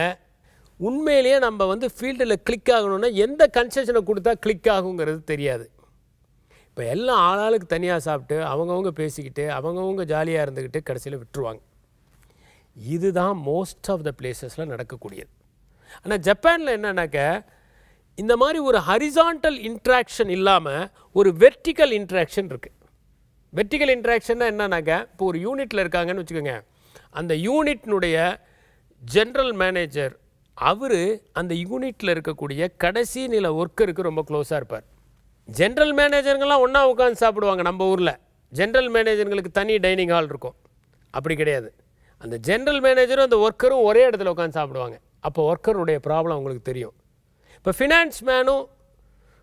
உண்மையிலேயே நம்ம வந்து ஃபீல்டில் கிளிக் ஆகணுன்னா எந்த கன்செஷனை கொடுத்தா கிளிக் ஆகுங்கிறது தெரியாது. இப்போ எல்லாம் ஆளாளுக்கு தனியாக சாப்பிட்டு அவங்கவுங்க பேசிக்கிட்டு அவங்கவுங்க ஜாலியாக இருந்துக்கிட்டு கடைசியில் விட்டுருவாங்க. இதுதான் மோஸ்ட் ஆஃப் த பிளேசஸில் நடக்கக்கூடியது. ஆனால் ஜப்பானில் என்னன்னாக்க, இந்த மாதிரி ஒரு ஹரிசான்டல் இன்ட்ராக்ஷன் இல்லாமல் ஒரு வெர்டிக்கல் இன்ட்ராக்ஷன் இருக்குது. வெர்டிக்கல் இன்ட்ராக்ஷன்னா என்னன்னாக்க, இப்போ ஒரு யூனிட்டில் இருக்காங்கன்னு வச்சுக்கோங்க, அந்த யூனிட்னுடைய ஜென்ரல் மேனேஜர் அவர் அந்த யூனிட்டில் இருக்கக்கூடிய கடைசி நிலை ஒர்க்கருக்கு ரொம்ப க்ளோஸாக இருப்பார். ஜென்ரல் மேனேஜருங்கெல்லாம் ஒன்றா உட்காந்து சாப்பிடுவாங்க. நம்ம ஊரில் ஜென்ரல் மேனேஜருங்களுக்கு தனி டைனிங் ஹால் இருக்கும், அப்படி கிடையாது. அந்த ஜென்ரல் மேனேஜரும் அந்த ஒர்க்கரும் ஒரே இடத்துல உட்காந்து சாப்பிடுவாங்க. அப்போ ஒர்க்கருடைய ப்ராப்ளம் அவங்களுக்கு தெரியும். இப்போ ஃபினான்ஸ் மேனும்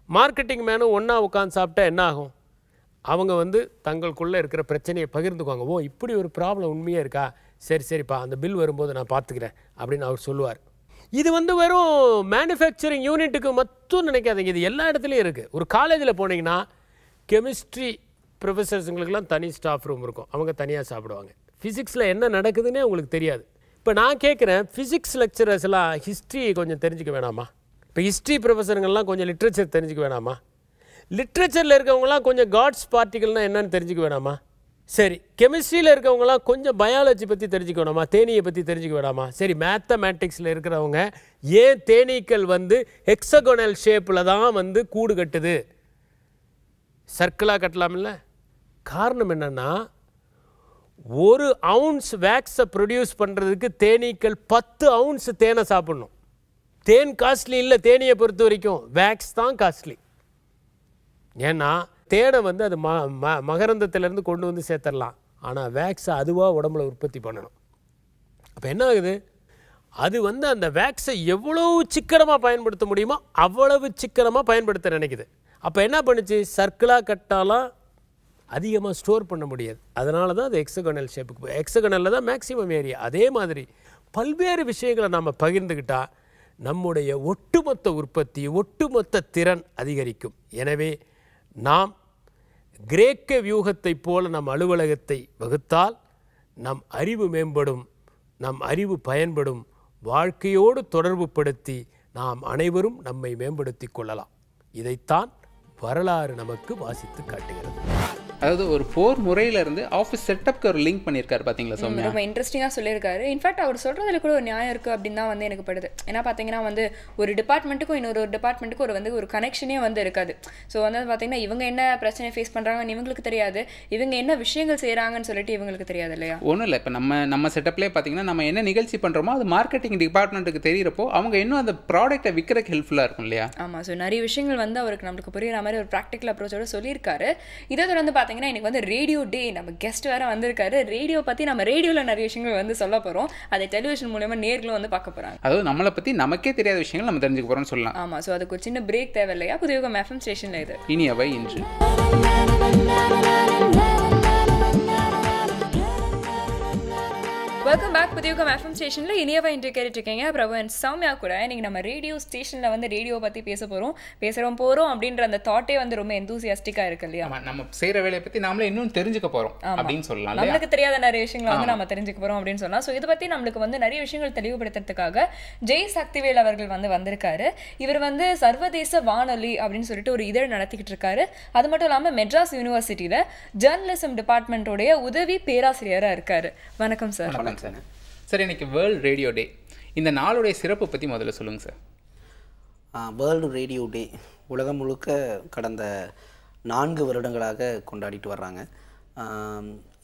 மார்க்கெட்டிங் மேனும் ஒன்றா உட்காந்து சாப்பிட்டா என்ன ஆகும்? அவங்க வந்து தங்களுக்குள்ளே இருக்கிற பிரச்சனையை பகிர்ந்துக்குவாங்க. ஓ, இப்படி ஒரு ப்ராப்ளம் உண்மையாக இருக்கா, சரிப்பா அந்த பில் வரும்போது நான் பார்த்துக்கிறேன் அப்படின்னு அவர் சொல்லுவார். இது வந்து வெறும் மேனுஃபேக்சரிங் யூனிட்டுக்கு மட்டும் நினைக்காதீங்க, இது எல்லா இடத்துலையும் இருக்குது. ஒரு காலேஜில் போனீங்கன்னா கெமிஸ்ட்ரி ப்ரொஃபஸர்ஸுங்களுக்கெல்லாம் தனி ஸ்டாஃப் ரூம் இருக்கும், அவங்க தனியாக சாப்பிடுவாங்க. ஃபிசிக்ஸில் என்ன நடக்குதுன்னே உங்களுக்கு தெரியாது. இப்போ நான் கேட்குறேன், ஃபிசிக்ஸ் லெக்சரர்ஸ் எல்லாம் ஹிஸ்ட்ரி கொஞ்சம் தெரிஞ்சுக்க வேணாமா? இப்போ ஹிஸ்ட்ரி ப்ரொஃபஸருங்கெல்லாம் கொஞ்சம் லிட்ரேச்சர் தெரிஞ்சுக்க வேணாமா? லிட்ரேச்சரில் இருக்கவங்களாம் கொஞ்சம் காட்ஸ் பார்ட்டிகள்னால் என்னன்னு தெரிஞ்சுக்க வேணாமா? சரி, கெமிஸ்ட்ரியில் இருக்கவங்களாம் கொஞ்சம் பயாலஜி பற்றி தெரிஞ்சுக்க வேணாமா? தேனியை பற்றி தெரிஞ்சுக்க வேணாமா? சரி, மேத்தமேட்டிக்ஸில் இருக்கிறவங்க ஏன் தேனீக்கள் வந்து ஹெக்ஸகோனல் ஷேப்பில் தான் வந்து கூடு கட்டுது, சர்க்கிளாக கட்டலாமில்ல? காரணம் என்னென்னா, ஒரு அவுன்ஸ் வேக்ஸை ப்ரொடியூஸ் பண்ணுறதுக்கு தேனீக்கள் 10 அவுன்ஸ் தேனை சாப்பிட்ணும். தேன் காஸ்ட்லி இல்லை, தேனியை பொறுத்த வரைக்கும் வேக்ஸ் தான் காஸ்ட்லி. ஏன்னா தேனை வந்து அது மகரந்தத்திலேருந்து கொண்டு வந்து சேர்த்துடலாம், ஆனால் வேக்ஸை அதுவாக உடம்புல உற்பத்தி பண்ணணும். அப்போ என்ன ஆகுது? அது வந்து அந்த வேக்ஸை எவ்வளவு சிக்கனமாக பயன்படுத்த முடியுமோ அவ்வளவு சிக்கனமாக பயன்படுத்த நினைக்குது. அப்போ என்ன பண்ணுச்சு? சர்க்கிளாக கட்டாலாம் அதிகமாக ஸ்டோர் பண்ண முடியாது. அதனால தான் அது ஹெக்ஸகோனல் ஷேப்புக்கு, ஹெக்ஸகோனலில் தான் மேக்ஸிமம் ஏரியா. அதே மாதிரி பல்வேறு விஷயங்களை நம்ம பகிர்ந்துக்கிட்டால் நம்முடைய ஒட்டுமொத்த உற்பத்தி, ஒட்டுமொத்த திறன் அதிகரிக்கும். எனவே நாம் கிரேக்க வியூகத்தைப் போல நம் அலுவலகத்தை வகுத்தால் நம் அறிவு மேம்படும், நம் அறிவு பயன்படும். வாழ்க்கையோடு தொடர்பு படுத்தி நாம் அனைவரும் நம்மை மேம்படுத்தி கொள்ளலாம். இதைத்தான் வரலாறு நமக்கு வாசித்து காட்டுகிறது. அதாவது ஒரு 4 முறையிலேருந்து ஆஃபீஸ் செட்டப்க்கு ஒரு லிங்க் பண்ணியிருக்காரு பார்த்தீங்களா சௌமியா? ரொம்ப இன்ட்ரெஸ்டிங்காக சொல்லியிருக்காரு. இன்ஃபேக்ட் அவர் சொல்கிறதுல கூட ஒரு நியாயம் இருக்குது அப்படின்னு தான் வந்து எனக்கு படுது. ஏன்னா பார்த்தீங்கன்னா வந்து ஒரு டிபார்ட்மெண்ட்டுக்கும் இன்னொரு டிபார்ட்மெண்ட்டுக்கும் ஒரு கனெக்ஷனே வந்து இருக்காது. ஸோ வந்து பார்த்தீங்கன்னா இவங்க என்ன பிரச்சனை ஃபேஸ் பண்ணுறாங்கன்னு இவங்களுக்கு தெரியாது, இவங்க என்ன விஷயங்கள் செய்கிறாங்கன்னு சொல்லிட்டு இவங்களுக்கு தெரியாது இல்லையா? ஒன்றும் இல்லை, இப்போ நம்ம செட்டப்லேயே பார்த்தீங்கன்னா நம்ம என்ன நிகழ்ச்சி பண்ணுறோமோ அது மார்க்கெட்டிங் டிபார்ட்மெண்ட்டுக்கு தெரியிறப்போ அவங்க இன்னும் அந்த ப்ராடக்ட்டை விற்கிறதுக்கு ஹெல்ப்ஃபுல்லாக இருக்கும் இல்லையா? ஆமாம். ஸோ நிறைய விஷயங்கள் வந்து அவருக்கு நம்மளுக்கு புரியுற மாதிரி ஒரு ப்ராக்டிக்கல் அப்ரோச்சோட சொல்லியிருக்காரு. இதை தொடர்ந்து பார்த்தீங்கன்னா இன்னைக்கு வந்து ரேடியோ டே, நம்ம கெஸ்ட் வேற வந்திருக்காரு. ரேடியோ பற்றி நம்ம ரேடியோவில் நிறைய விஷயங்கள் வந்து சொல்ல போகிறோம். அதை டெலிவிஷன் மூலமா நேர்களும் வந்து பார்க்க போகிறாங்க. அதாவது நம்மளை பற்றி நமக்கே தெரியாத விஷயங்கள் நம்ம தெரிஞ்சுக்க போகிறோம்னு சொல்லலாம். ஆமாம், ஸோ அதுக்கு ஒரு சின்ன பிரேக் தேவை இல்லையா? புதிய எஃப்எம் ஸ்டேஷனில் இது இனியவை இன்று. Welcome back. புதிய எஃப்எம் ஸ்டேஷனில் இனியவா இன்று கேட்டுருக்கீங்க. பிரபு அண்ட் சௌமியா கூட இன்னைக்கு நம்ம ரேடியோ ஸ்டேஷனில் வந்து ரேடியோ பற்றி பேசுகிறோம் அப்படின்ற அந்த தாட்டே வந்து ரொம்ப எந்தூசியாஸ்டிக்காக இருக்கு இல்லையா? நம்ம செய்கிற வேலையை பற்றி நாமளே இன்னும் தெரிஞ்சுக்க போகிறோம் அப்படின்னு சொல்லலாம். நம்மளுக்கு தெரியாத நிறைய விஷயங்களை வந்து நம்ம தெரிஞ்சுக்க போகிறோம் அப்படின்னு சொல்லலாம். ஸோ இதை பற்றி நம்மளுக்கு வந்து நிறைய விஷயங்கள் தெளிவுபடுத்துறதுக்காக ஜெய் சக்திவேல் அவர்கள் வந்து வந்திருக்காரு. இவர் வந்து சர்வதேச வானொலி அப்படின்னு சொல்லிட்டு ஒரு இதழ் நடத்திக்கிட்டு இருக்காரு. அது மட்டும் இல்லாமல் மெட்ராஸ் யூனிவர்சிட்டியில் ஜேர்னலிசம் டிபார்ட்மெண்ட்டோடைய உதவி பேராசிரியராக இருக்காரு. வணக்கம் சார். வணக்கம் சார். சார், இன்னைக்கு வேர்ல்டு ரேடியோ டே. இந்த நாளுடைய சிறப்பு பற்றி முதல்ல சொல்லுங்கள் சார். வேர்ல்டு ரேடியோ டே உலகம் முழுக்க கடந்த 4 வருடங்களாக கொண்டாடிட்டு வர்றாங்க.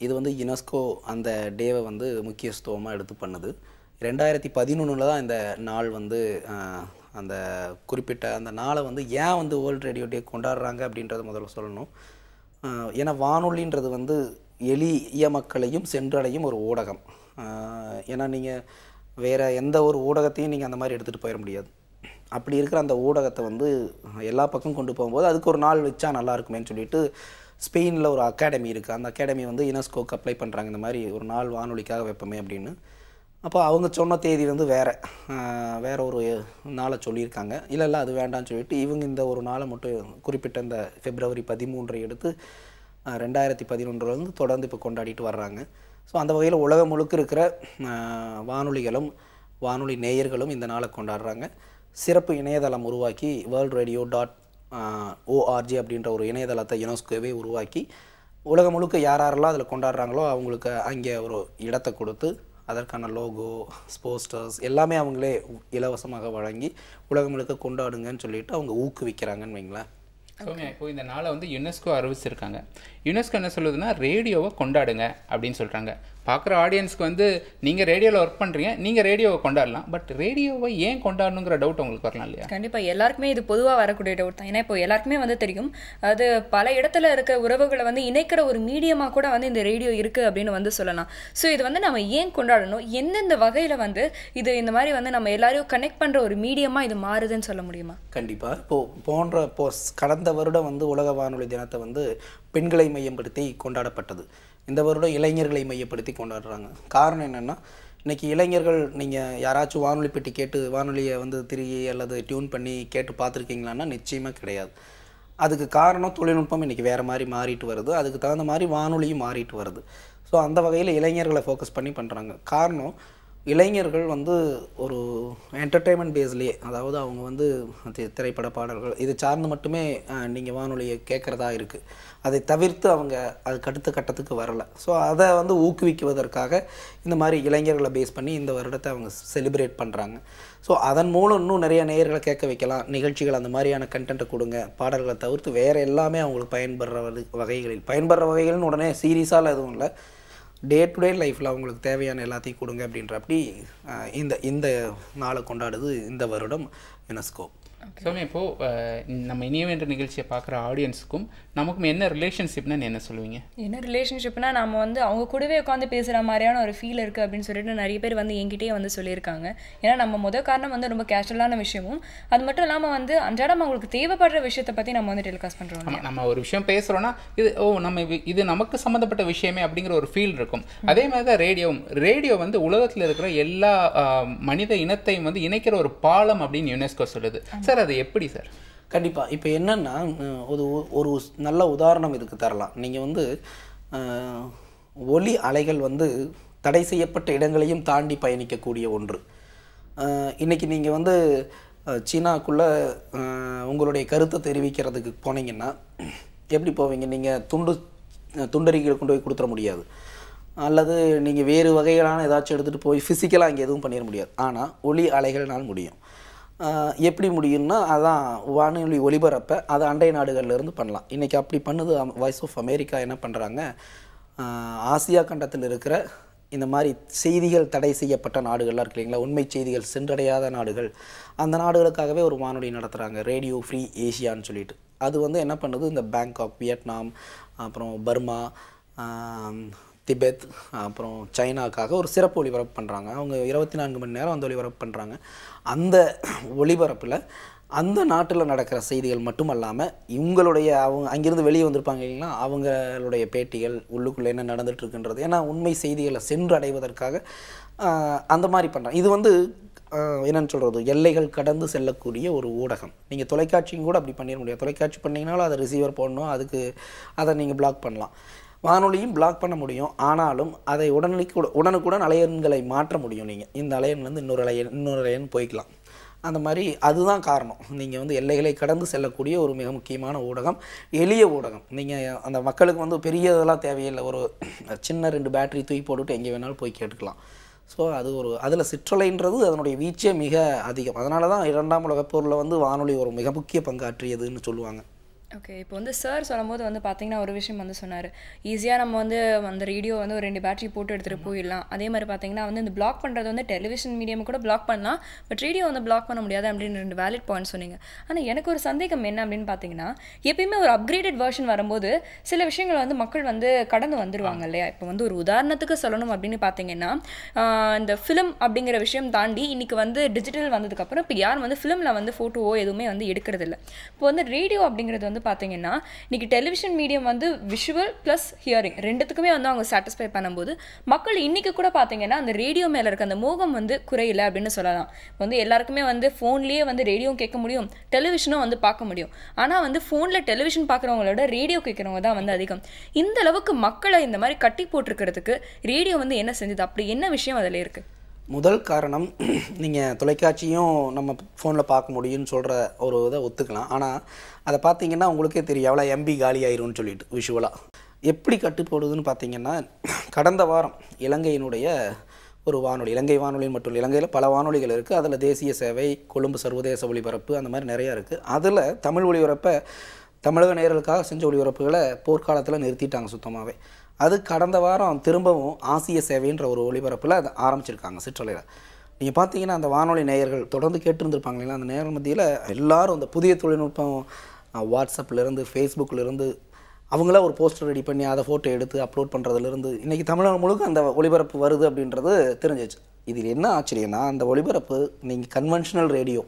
இது வந்து யுனெஸ்கோ அந்த டேவை வந்து முக்கியத்துவமாக எடுத்து பண்ணுது. 2011 தான் இந்த நாள் வந்து அந்த குறிப்பிட்ட அந்த நாளை வந்து ஏன் வந்து வேர்ல்டு ரேடியோ டே கொண்டாடுறாங்க அப்படின்றத முதல்ல சொல்லணும். ஏன்னா வானொலின்றது வந்து எளிய மக்களையும் சென்றடையும் ஒரு ஊடகம். ஏன்னா நீங்கள் வேறு எந்த ஒரு ஊடகத்தையும் நீங்கள் அந்த மாதிரி எடுத்துகிட்டு போயிட முடியாது. அப்படி இருக்கிற அந்த ஊடகத்தை வந்து எல்லா பக்கம் கொண்டு போகும்போது அதுக்கு ஒரு நாள் வச்சா நல்லாயிருக்குமேன்னு சொல்லிட்டு ஸ்பெயினில் ஒரு அகாடமி இருக்குது. அந்த அகாடமி வந்து யுனெஸ்கோக்கு அப்ளை பண்ணுறாங்க, இந்த மாதிரி ஒரு நாள் வானொலிக்காக வைப்போமே அப்படின்னு. அப்போ அவங்க சொன்ன தேதி வந்து வேறு ஒரு நாளை சொல்லியிருக்காங்க. இல்லை அது வேண்டாம்னு சொல்லிட்டு இவங்க இந்த ஒரு நாளை மட்டும் குறிப்பிட்ட இந்த February 13 எடுத்து 2011 தொடர்ந்து இப்போ கொண்டாடிட்டு வர்றாங்க. ஸோ அந்த வகையில் உலகம் முழுக்க இருக்கிற வானொலிகளும் வானொலி நேயர்களும் இந்த நாளை கொண்டாடுறாங்க. சிறப்பு இணையதளம் உருவாக்கி worldradio.org அப்படின்ற ஒரு இணையதளத்தை யுனெஸ்கோவே உருவாக்கி உலகம் முழுக்க யாரெல்லாம் அதில் கொண்டாடுறாங்களோ அவங்களுக்கு அங்கே ஒரு இடத்தை கொடுத்து அதற்கான லோகோ, போஸ்டர்ஸ் எல்லாமே அவங்களே இலவசமாக வழங்கி உலகம் முழுக்க கொண்டாடுங்கன்னு சொல்லிட்டு அவங்க ஊக்குவிக்கிறாங்கன்னு வைங்களேன். சோமியா, இப்போ இந்த நாளை வந்து யுனெஸ்கோ அறிவிச்சிருக்காங்க. யுனெஸ்கோ என்ன சொல்லுதுன்னா ரேடியோவை கொண்டாடுங்க அப்படின்னு சொல்கிறாங்க. பார்க்குற ஆடியன்ஸ்க்கு வந்து நீங்கள் ரேடியோவில் ஒர்க் பண்ணுறீங்க, நீங்கள் ரேடியோவை கொண்டாடலாம். பட் ரேடியோவை ஏன் கொண்டாடணுங்கிற டவுட் உங்களுக்கு வரலாம் இல்லையா? கண்டிப்பாக எல்லாருக்குமே இது பொதுவாக வரக்கூடிய டவுட் தான். ஏன்னா இப்போ எல்லாருக்குமே வந்து தெரியும், அது பல இடத்துல இருக்க உறவுகளை வந்து இணைக்கிற ஒரு மீடியமாக கூட வந்து இந்த ரேடியோ இருக்குது அப்படின்னு வந்து சொல்லலாம். ஸோ இது வந்து நம்ம ஏன் கொண்டாடணும், எந்தெந்த வகையில் வந்து இது இந்த மாதிரி வந்து நம்ம எல்லாரையும் கனெக்ட் பண்ணுற ஒரு மீடியமாக இது மாறுதுன்னு சொல்ல முடியுமா? கண்டிப்பாக. இப்போ கடந்த வருடம் வந்து உலக வானொலி தினத்தை வந்து பெண்களை மையப்படுத்தி கொண்டாடப்பட்டது. இந்த வருடம் இளைஞர்களை மையப்படுத்தி கொண்டாடுறாங்க. காரணம் என்னென்னா, இன்றைக்கி இளைஞர்கள் நீங்கள் யாராச்சும் வானொலி பெட்டி கேட்டு வானொலியை வந்து திருகி அல்லது டியூன் பண்ணி கேட்டு பார்த்துருக்கீங்களான்னா நிச்சயமாக கிடையாது. அதுக்கு காரணம் தொழில்நுட்பம் இன்றைக்கி வேறு மாதிரி மாறிட்டு வருது. அதுக்கு தகுந்த மாதிரி வானொலியும் மாறிட்டு வருது. ஸோ அந்த வகையில் இளைஞர்களை ஃபோக்கஸ் பண்ணி பண்ணுறாங்க. காரணம், இளைஞர்கள் வந்து ஒரு என்டர்டெயின்மெண்ட் பேஸ்லேயே, அதாவது அவங்க வந்து திரைப்பட பாடல்கள் இது சார்ந்து மட்டுமே நீங்கள் வானொலியை கேட்குறதா இருக்குது. அதை தவிர்த்து அவங்க அதுக்கு அடுத்த கட்டத்துக்கு வரலை. ஸோ அதை வந்து ஊக்குவிக்குவதற்காக இந்த மாதிரி இளைஞர்களை பேஸ் பண்ணி இந்த வருடத்தை அவங்க செலிப்ரேட் பண்ணுறாங்க. ஸோ அதன் மூலம் இன்னும் நிறைய நேயர்களை கேட்க வைக்கலாம். நிகழ்ச்சிகள் அந்த மாதிரியான கண்டென்ட்டை கொடுங்க. பாடல்களை தவிர்த்து வேறு எல்லாமே அவங்களுக்கு பயன்படுற வகைகள்னு உடனே சீரியஸால் எதுவும் இல்லை, டே டு டே லைஃப்பில் அவங்களுக்கு தேவையான எல்லாத்தையும் கொடுங்க அப்படின்ற அப்படி இந்த நாளை கொண்டாடுது இந்த வருடம் யுனெஸ்கோ. சோமியா, இப்போது நம்ம இனியவென்ற நிகழ்ச்சியை பார்க்குற ஆடியன்ஸுக்கும் நமக்கும் என்ன ரிலேஷன்ஷிப்னா என்ன சொல்லுவீங்க? என்ன ரிலேஷன்ஷிப்னா நம்ம வந்து அவங்க கூடவே உட்காந்து பேசுகிற மாதிரியான ஒரு ஃபீல் இருக்குது அப்படின்னு சொல்லிட்டு நிறைய பேர் வந்து என்கிட்டயே வந்து சொல்லியிருக்காங்க. ஏன்னா நம்ம முதல் காரணம் வந்து ரொம்ப கேஷுவலான விஷயமும், அது மட்டும் இல்லாமல் வந்து அன்றாடம் அவங்களுக்கு தேவைப்படுற விஷயத்தை பற்றி நம்ம வந்து டெலிகாஸ்ட் பண்ணுறோம். நம்ம ஒரு விஷயம் பேசுகிறோன்னா இது நமக்கு சம்மந்தப்பட்ட விஷயமே அப்படிங்கிற ஒரு ஃபீல் இருக்கும். அதே மாதிரி தான் ரேடியோ வந்து உலகத்தில் இருக்கிற எல்லா மனித இனத்தையும் வந்து இணைக்கிற ஒரு பாலம் அப்படின்னு யுனெஸ்கோ சொல்லுது. சார், அது எப்படி சார்? கண்டிப்பாக. இப்போ என்னென்னா, ஒரு நல்ல உதாரணம் இதுக்கு தரலாம். நீங்கள் வந்து ஒலி அலைகள் வந்து தடை செய்யப்பட்ட இடங்களையும் தாண்டி பயணிக்கக்கூடிய ஒன்று. இன்றைக்கி நீங்கள் வந்து சீனாக்குள்ளே உங்களுடைய கருத்தை தெரிவிக்கிறதுக்கு போனீங்கன்னா எப்படி போவீங்க? நீங்கள் துண்டறிக்கைகளை கொண்டு போய் கொடுத்துட முடியாது, அல்லது நீங்கள் வேறு வகைகளான ஏதாச்சும் எடுத்துகிட்டு போய் ஃபிசிக்கலாக அங்கே எதுவும் பண்ணிட முடியாது. ஆனால் ஒலி அலைகள்னால் முடியும். எப்படி முடியும்னா, அதான் வானொலி ஒலிபரப்பை அது அண்டை நாடுகள்லேருந்து பண்ணலாம். இன்றைக்கி அப்படி பண்ணுது வாய்ஸ் ஆஃப் அமெரிக்கா. என்ன பண்ணுறாங்க, ஆசியா கண்டத்தில் இருக்கிற இந்த மாதிரி செய்திகள் தடை செய்யப்பட்ட நாடுகள்லாம் இருக்கு இல்லைங்களா, உண்மை செய்திகள் சென்றடையாத நாடுகள், அந்த நாடுகளுக்காகவே ஒரு வானொலி நடத்துகிறாங்க, ரேடியோ ஃப்ரீ ஏஷியான்னு சொல்லிட்டு. அது வந்து என்ன பண்ணுது, இந்த பேங்காக், வியட்நாம், அப்புறம் பர்மா, திபெத், அப்புறம் சைனாக்காக ஒரு சிறப்பு ஒளிபரப்பு பண்ணுறாங்க. அவங்க 24 மணி நேரம் அந்த ஒளிபரப்பு பண்ணுறாங்க. அந்த ஒளிபரப்பில் அந்த நாட்டில் நடக்கிற செய்திகள் மட்டும் அல்லாமல் இவங்களுடைய அவங்க அங்கேருந்து வெளியே வந்திருப்பாங்க இல்லைங்களா, அவங்களுடைய பேட்டிகள், உள்ளுக்குள்ளே என்ன நடந்துகிட்ருக்குன்றது, ஏன்னா உண்மை செய்திகளை சென்று அடைவதற்காக அந்த மாதிரி பண்ணுறாங்க. இது வந்து என்னென்னு சொல்கிறது, எல்லைகள் கடந்து செல்லக்கூடிய ஒரு ஊடகம். நீங்கள் தொலைக்காட்சியும் கூட அப்படி பண்ணிட முடியாது. தொலைக்காட்சி பண்ணிங்கனாலும் அதை ரிசீவர் போடணும், அதுக்கு அதை நீங்கள் பிளாக் பண்ணலாம். வானொலியும் பிளாக் பண்ண முடியும். ஆனாலும் அதை உடனுக்குடன் அலையன்களை மாற்ற முடியும். நீங்கள் இந்த அலையன்லேருந்து இன்னொரு அலையன் போய்க்கலாம். அந்த மாதிரி அதுதான் காரணம். நீங்கள் வந்து எல்லைகளை கடந்து செல்லக்கூடிய ஒரு மிக முக்கியமான ஊடகம், எளிய ஊடகம். நீங்கள் அந்த மக்களுக்கு வந்து பெரிய இதெல்லாம் தேவையில்லை. ஒரு சின்ன 2 பேட்டரி தூக்கி போட்டுவிட்டு எங்கே வேணாலும் போய் கேட்டுக்கலாம். ஸோ அது ஒரு அதில் சிற்றலைன்றது அதனுடைய வீச்சே மிக அதிகம். அதனால தான் 2ஆம் உலகப் போரில் வந்து வானொலி ஒரு மிக முக்கிய பங்காற்றியதுன்னு சொல்லுவாங்க. ஓகே, இப்போ வந்து சார் சொல்லும்போது வந்து பார்த்தீங்கன்னா ஒரு விஷயம் வந்து சொன்னார், ஈஸியாக நம்ம வந்து அந்த ரேடியோ வந்து ஒரு 2 பேட்டரி போட்டு எடுத்துகிட்டு போயிடலாம். அதே மாதிரி பார்த்தீங்கன்னா வந்து இந்த பிளாக் பண்ணுறது வந்து டெலிவிஷன் மீடியம் கூட பிளாக் பண்ணலாம், பட் ரேடியோ வந்து பிளாக் பண்ண முடியாது அப்படின்னு 2 வேலிட் பாயிண்ட் சொன்னீங்க. ஆனால் எனக்கு ஒரு சந்தேகம் என்ன அப்படின்னு பார்த்தீங்கன்னா, எப்பயுமே ஒரு அப்கிரேடட் வெர்ஷன் வரும்போது சில விஷயங்கள் வந்து மக்கள் வந்து கடந்து வந்துடுவாங்க இல்லையா? இப்போ வந்து ஒரு உதாரணத்துக்கு சொல்லணும் அப்படின்னு பார்த்தீங்கன்னா, இந்த ஃபிலிம் அப்படிங்கிற விஷயம் தாண்டி இன்றைக்கி வந்து டிஜிட்டல் வந்ததுக்கப்புறம் இப்போ யாரும் வந்து ஃபிலிமில் வந்து ஃபோட்டோவோ எதுவுமே வந்து எடுக்கிறது இல்லை. இப்போ வந்து ரேடியோ அப்படிங்கிறது வந்து பார்த்தீங்கன்னா இன்னைக்கு டெலிவிஷன் மீடியம் வந்து விஷுவல் ப்ளஸ் ஹியரிங் ரெண்டுத்துக்குமே வந்து அவங்க சாட்டிஸ்ஃபை பண்ணும்போது மக்கள் இன்னைக்கு கூட பார்த்தீங்கன்னா அந்த ரேடியோ மேலே இருக்க அந்த மோகம் வந்து குறையில அப்படின்னு சொல்லலாம். வந்து எல்லாருக்குமே வந்து ஃபோன்லேயே வந்து ரேடியோ கேட்க முடியும், டெலிவிஷனும் வந்து பார்க்க முடியும். ஆனால் வந்து ஃபோனில் டெலிவிஷன் பார்க்குறவங்களோட ரேடியோ கேட்குறவங்க தான் வந்து அதிகம். இந்த அளவுக்கு மக்களை இந்த மாதிரி கட்டி போட்டிருக்கிறதுக்கு ரேடியோ வந்து என்ன செஞ்சது? அப்படி என்ன விஷயம் அதில் இருக்குது? முதல் காரணம், நீங்கள் தொலைக்காட்சியும் நம்ம ஃபோனில் பார்க்க முடியும்னு சொல்கிற ஒரு இதை ஒத்துக்கலாம். ஆனால் அதை பார்த்தீங்கன்னா உங்களுக்கே தெரியும் எவ்வளோ எம்பி காலி ஆயிரும்னு சொல்லிட்டு விஷுவலாக எப்படி கட்டு போடுதுன்னு பார்த்தீங்கன்னா, கடந்த வாரம் இலங்கையினுடைய ஒரு வானொலி, இலங்கை வானொலி மட்டும் இல்லை, இலங்கையில் பல வானொலிகள் இருக்குது. அதில் தேசிய சேவை, கொழும்பு சர்வதேச ஒளிபரப்பு, அந்த மாதிரி நிறையா இருக்குது. அதில் தமிழ் ஒளிபரப்பை தமிழக நேயர்களுக்காக செஞ்ச ஒளிபரப்புகளை போர்க்காலத்தில் நிறுத்திட்டாங்க சுத்தமாகவே. அது கடந்த வாரம் திரும்பவும் ஆசிய சேவைன்ற ஒரு ஒளிபரப்பில் அதை ஆரம்பிச்சிருக்காங்க சிற்றலையில். நீங்கள் பார்த்தீங்கன்னா அந்த வானொலி நேயர்கள் தொடர்ந்து கேட்டுருந்துருப்பாங்க இல்லைங்களா, அந்த நேயர்கள் மத்தியில் எல்லோரும் அந்த புதிய தொழில்நுட்பம் வாட்ஸ்அப்லேருந்து ஃபேஸ்புக்கிலேருந்து அவங்கள ஒரு போஸ்டர் ரெடி பண்ணி அதை ஃபோட்டோ எடுத்து அப்லோட் பண்ணுறதுலேருந்து இன்றைக்கி தமிழ்நாடு முழுக்க அந்த ஒளிபரப்பு வருது அப்படின்றது தெரிஞ்சிச்சு. இதில் என்ன ஆச்சரியன்னா, அந்த ஒளிபரப்பு நீங்கள் கன்வென்ஷனல் ரேடியோ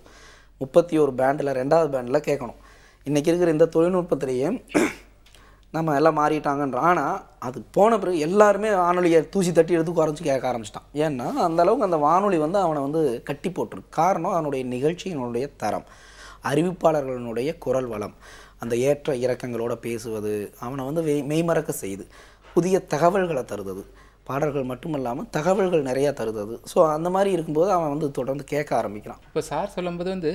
31 பேண்டில் 2வது பேண்டில் கேட்கணும். இன்றைக்கி இருக்கிற இந்த தொழில்நுட்பத்திலேயே நம்ம எல்லாம் மாறிட்டாங்கன்றோம். ஆனால் அது போன பிறகு எல்லாருமே வானொலியை தூசி தட்டி எடுத்து குறைச்சி கேட்க ஆரம்பிச்சிட்டான். ஏன்னா அந்தளவுக்கு அந்த வானொலி வந்து அவனை வந்து கட்டி போட்டிருக்கு. காரணம் அவனுடைய நிகழ்ச்சியினுடைய தரம், அறிவிப்பாளர்களுடைய குரல் வளம், அந்த ஏற்ற இறக்கங்களோடு பேசுவது, அவனை வந்து மெய்மறக்க செய்யுது, புதிய தகவல்களை தருது, பாடல்கள் மட்டும் இல்லாமல் தகவல்கள் நிறையா தருது. ஸோ அந்த மாதிரி இருக்கும்போது அவன் வந்து தொடர்ந்து கேட்க ஆரம்பிக்கிறான். இப்போ சார் சொல்லும்போது வந்து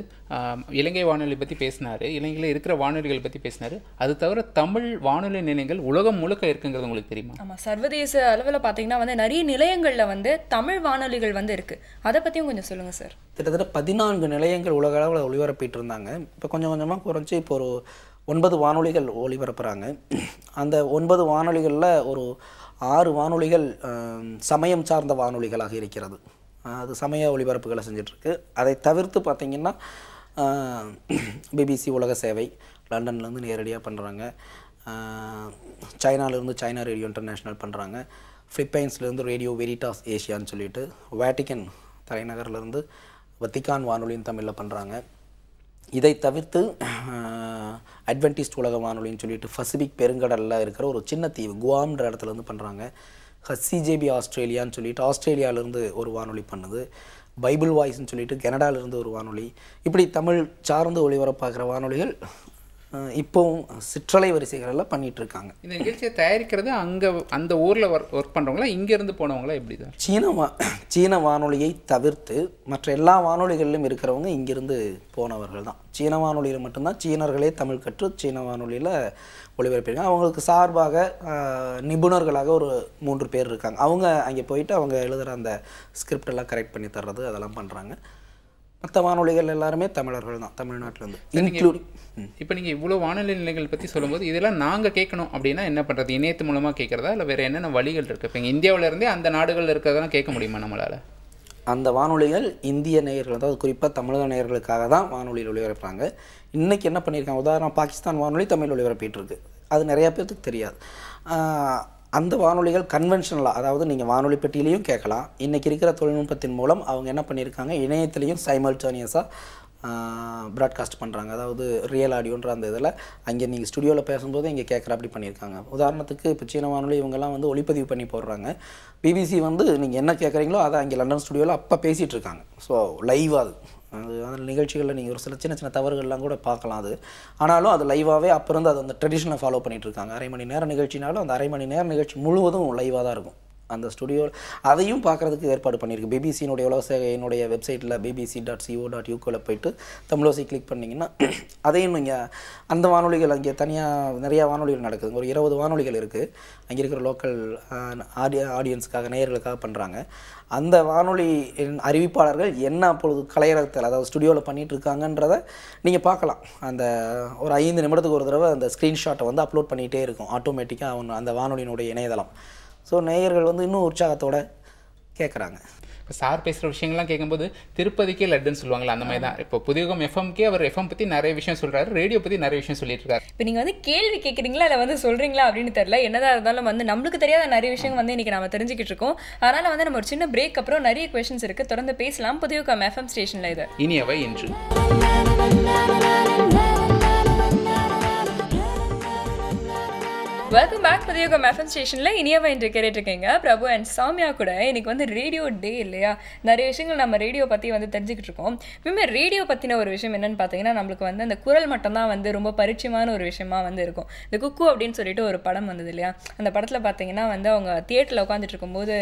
இலங்கை வானொலி பற்றி பேசினார், இலங்கையில் இருக்கிற வானொலிகள் பற்றி பேசினார். அது தவிர தமிழ் வானொலி நிலையங்கள் உலகம் முழுக்க இருக்குங்கிறது உங்களுக்கு தெரியுமா? ஆமாம், சர்வதேச அளவில் பார்த்தீங்கன்னா வந்து நிறைய நிலையங்களில் வந்து தமிழ் வானொலிகள் வந்து இருக்குது. அதை பற்றியும் கொஞ்சம் சொல்லுங்கள் சார். கிட்டத்தட்ட 14 நிலையங்கள் உலக அளவில் ஒளிபரப்பிட்டு இருந்தாங்க. இப்போ கொஞ்சம் கொஞ்சமாக குறைச்சி இப்போ ஒரு 9 வானொலிகள் ஒளிபரப்புகிறாங்க. அந்த 9 வானொலிகளில் ஒரு 6 வானொலிகள் சமயம் சார்ந்த வானொலிகளாக இருக்கிறது. அது சமய ஒளிபரப்புகளை செஞ்சிட்ருக்கு. அதை தவிர்த்து பார்த்திங்கன்னா பிபிசி உலக சேவை லண்டன்லேருந்து நேரடியாக பண்ணுறாங்க, சைனாலேருந்து சைனா ரேடியோ இன்டர்நேஷ்னல் பண்ணுறாங்க, ஃபிலிப்பைன்ஸ்லேருந்து ரேடியோ வெரிட்டாஸ் ஏஷியான்னு சொல்லிட்டு, வேட்டிக்கன் தலைநகர்லேருந்து வத்திக்கான் வானொலின்னு தமிழில் பண்ணுறாங்க. இதை தவிர்த்து அட்வென்டிஸ்ட் உலக வானொலின்னு சொல்லிட்டு பசிபிக் பெருங்கடலில் இருக்கிற ஒரு சின்ன தீவு குவாம்ன்ற இடத்துலேருந்து பண்ணுறாங்க. சிஜேபி ஆஸ்திரேலியான்னு சொல்லிட்டு ஆஸ்திரேலியாவிலேருந்து ஒரு வானொலி பண்ணுது. பைபிள் வாய்ஸ்ன்னு சொல்லிட்டு கனடாவிலேருந்து ஒரு வானொலி. இப்படி தமிழ் சார்ந்து ஒளிபரப்பாகிற வானொலிகள் இப்போவும் சிற்றலை வரிசைகளெல்லாம் பண்ணிகிட்ருக்காங்க. இந்த நிகழ்ச்சியை தயாரிக்கிறது அங்கே அந்த ஊரில் ஒர்க் பண்ணுறவங்களா, இங்கேருந்து போனவங்களா, எப்படி தான்? சீன வானொலியை தவிர்த்து மற்ற எல்லா வானொலிகளிலும் இருக்கிறவங்க இங்கிருந்து போனவர்கள் தான். சீன வானொலியில் மட்டும்தான் சீனர்களே தமிழ் கற்று சீன வானொலியில் ஒளிபரப்பிருக்காங்க. அவங்களுக்கு சார்பாக நிபுணர்களாக ஒரு 3 பேர் இருக்காங்க. அவங்க அங்கே போயிட்டு அவங்க எழுதுகிற அந்த ஸ்கிரிப்ட் எல்லாம் கரெக்ட் பண்ணி தர்றது அதெல்லாம் பண்ணுறாங்க. மற்ற வானொலிகள் எல்லாருமே தமிழர்கள் தான், தமிழ்நாட்டிலேருந்து இன்க்ளூடிங். இப்போ நீங்கள் இவ்வளோ வானொலி நிலையங்கள் பற்றி சொல்லும்போது இதெல்லாம் நாங்கள் கேட்கணும் அப்படின்னா என்ன பண்ணுறது? இணையத்து மூலமாக கேட்குறதா இல்லை வேறு என்னென்ன வழிகள் இருக்குது? இப்போ இந்தியாவில் இருந்தே அந்த நாடுகளில் இருக்கிறதெல்லாம் கேட்க முடியுமா நம்மளால்? அந்த வானொலிகள் இந்திய நேயர்கள், அதாவது குறிப்பாக தமிழக நேயர்களுக்காக தான் வானொலியில் ஒளிபரப்புறாங்க. இன்றைக்கி என்ன பண்ணியிருக்காங்க, உதாரணம் பாகிஸ்தான் வானொலி தமிழ் ஒளிபரப்பிட்டு இருக்கு. அது நிறையா பேருக்கு தெரியாது. அந்த வானொலிகள் கன்வென்ஷனலாக, அதாவது நீங்கள் வானொலி பெட்டியிலையும் கேட்கலாம். இன்றைக்கி இருக்கிற தொழில்நுட்பத்தின் மூலம் அவங்க என்ன பண்ணியிருக்காங்க, இணையத்திலையும் சைமல்டேனியஸாக ப்ராட்காஸ்ட் பண்ணுறாங்க. அதாவது ரியல் ஆடியோன்ற அந்த இதில் அங்கே நீங்கள் ஸ்டுடியோவில் பேசும்போது இங்கே கேட்குற அப்படி பண்ணியிருக்காங்க. உதாரணத்துக்கு இப்போ சீன வானொலி இவங்கெல்லாம் வந்து ஒளிப்பதிவு பண்ணி போடுறாங்க. பிபிசி வந்து நீங்கள் என்ன கேட்குறீங்களோ அதை அங்கே லண்டன் ஸ்டுடியோவில் அப்போ பேசிகிட்டு இருக்காங்க. ஸோ லைவாக அது அந்த நிகழ்ச்சிகளில் நீங்கள் ஒரு சில சின்ன சின்ன தவறுகள்லாம் கூட பார்க்கலாம். அது ஆனாலும் அது லைவாகவே அப்போ இருந்து அது அந்த ட்ரெடிஷனை ஃபாலோ பண்ணிகிட்டு இருக்காங்க. அரை மணி நேரம் நிகழ்ச்சினாலும் அந்த அரை மணி நேரம் நிகழ்ச்சி முழுவதும் லைவாக தான் இருக்கும். அந்த ஸ்டுடியோ அதையும் பார்க்குறதுக்கு ஏற்பாடு பண்ணியிருக்கு. பிபிசியினுடைய உலகசேகையினுடைய வெப்சைட்டில் bbc.co.uk போய்ட்டு தமிழோசை கிளிக் பண்ணிங்கன்னா அதையும் நீங்கள் அந்த வானொலிகள் அங்கே தனியாக நிறையா வானொலிகள் நடக்குது. ஒரு 20 வானொலிகள் இருக்குது. அங்கே இருக்கிற லோக்கல் ஆடியன்ஸுக்காக நேயர்களுக்காக பண்ணுறாங்க. அந்த வானொலி அறிவிப்பாளர்கள் என்ன அப்பொழுது கலையரங்கத்தில், அதாவது ஸ்டுடியோவில் பண்ணிகிட்டு இருக்காங்கன்றதை நீங்கள் பார்க்கலாம். அந்த ஒரு 5 நிமிடத்துக்கு ஒரு தடவை அந்த ஸ்க்ரீன்ஷாட்டை வந்து அப்லோட் பண்ணிகிட்டே இருக்கும் ஆட்டோமேட்டிக்காக அந்த வானொலியினுடைய இணையதளம். ஸோ நேயர்கள் வந்து இன்னும் உற்சாகத்தோடு கேட்குறாங்க. இப்போ சார் பேசுகிற விஷயங்கள்லாம் கேட்கும்போது திருப்பதிக்கே லட்டுன்னு சொல்லுவாங்களா, அந்த மாதிரி தான். இப்போ புதியகம் எஃப்எம்கே அவர் எஃப்எம் பற்றி நிறைய விஷயம் சொல்கிறாரு, ரேடியோ பற்றி நிறைய விஷயம் சொல்லிட்டு இருக்காரு. இப்போ நீங்கள் வந்து கேள்வி கேட்குறீங்களா இல்லை வந்து சொல்கிறீங்களா அப்படின்னு தெரியல. என்னதான் இருந்தாலும் வந்து நம்மளுக்கு தெரியாத நிறைய விஷயம் வந்து இன்றைக்கி நம்ம தெரிஞ்சுக்கிட்டு இருக்கோம். அதனால் வந்து நம்ம ஒரு சின்ன பிரேக் அப்புறம் நிறைய கொஸ்டின்ஸ் இருக்குது, தொடர்ந்து பேசலாம். புதியகம் எஃப்எம் ஸ்டேஷனில் இது இனியவை இன்று. வெல்கம் பேக் புதியகம் எஃப்எம் ஸ்டேஷனில் இனியவை என்று கேட்டுருக்கீங்க பிரபு அண்ட் சாமியா கூட. இன்னைக்கு வந்து ரேடியோ டே இல்லையா, நிறைய விஷயங்கள் நம்ம ரேடியோ பற்றி வந்து தெரிஞ்சுக்கிட்டு இருக்கோம். இனிமேல் ரேடியோ பற்றின ஒரு விஷயம் என்னென்னு பார்த்தீங்கன்னா, நம்மளுக்கு வந்து அந்த குரல் மட்டும்தான் வந்து ரொம்ப பரிச்சயமான ஒரு விஷயமா வந்து இருக்கும். இந்த குக்கு அப்படின்னு சொல்லிட்டு ஒரு படம் வந்தது இல்லையா, அந்த படத்தில் பார்த்தீங்கன்னா வந்து அவங்க தியேட்டரில் உட்காந்துட்டு இருக்கும்போது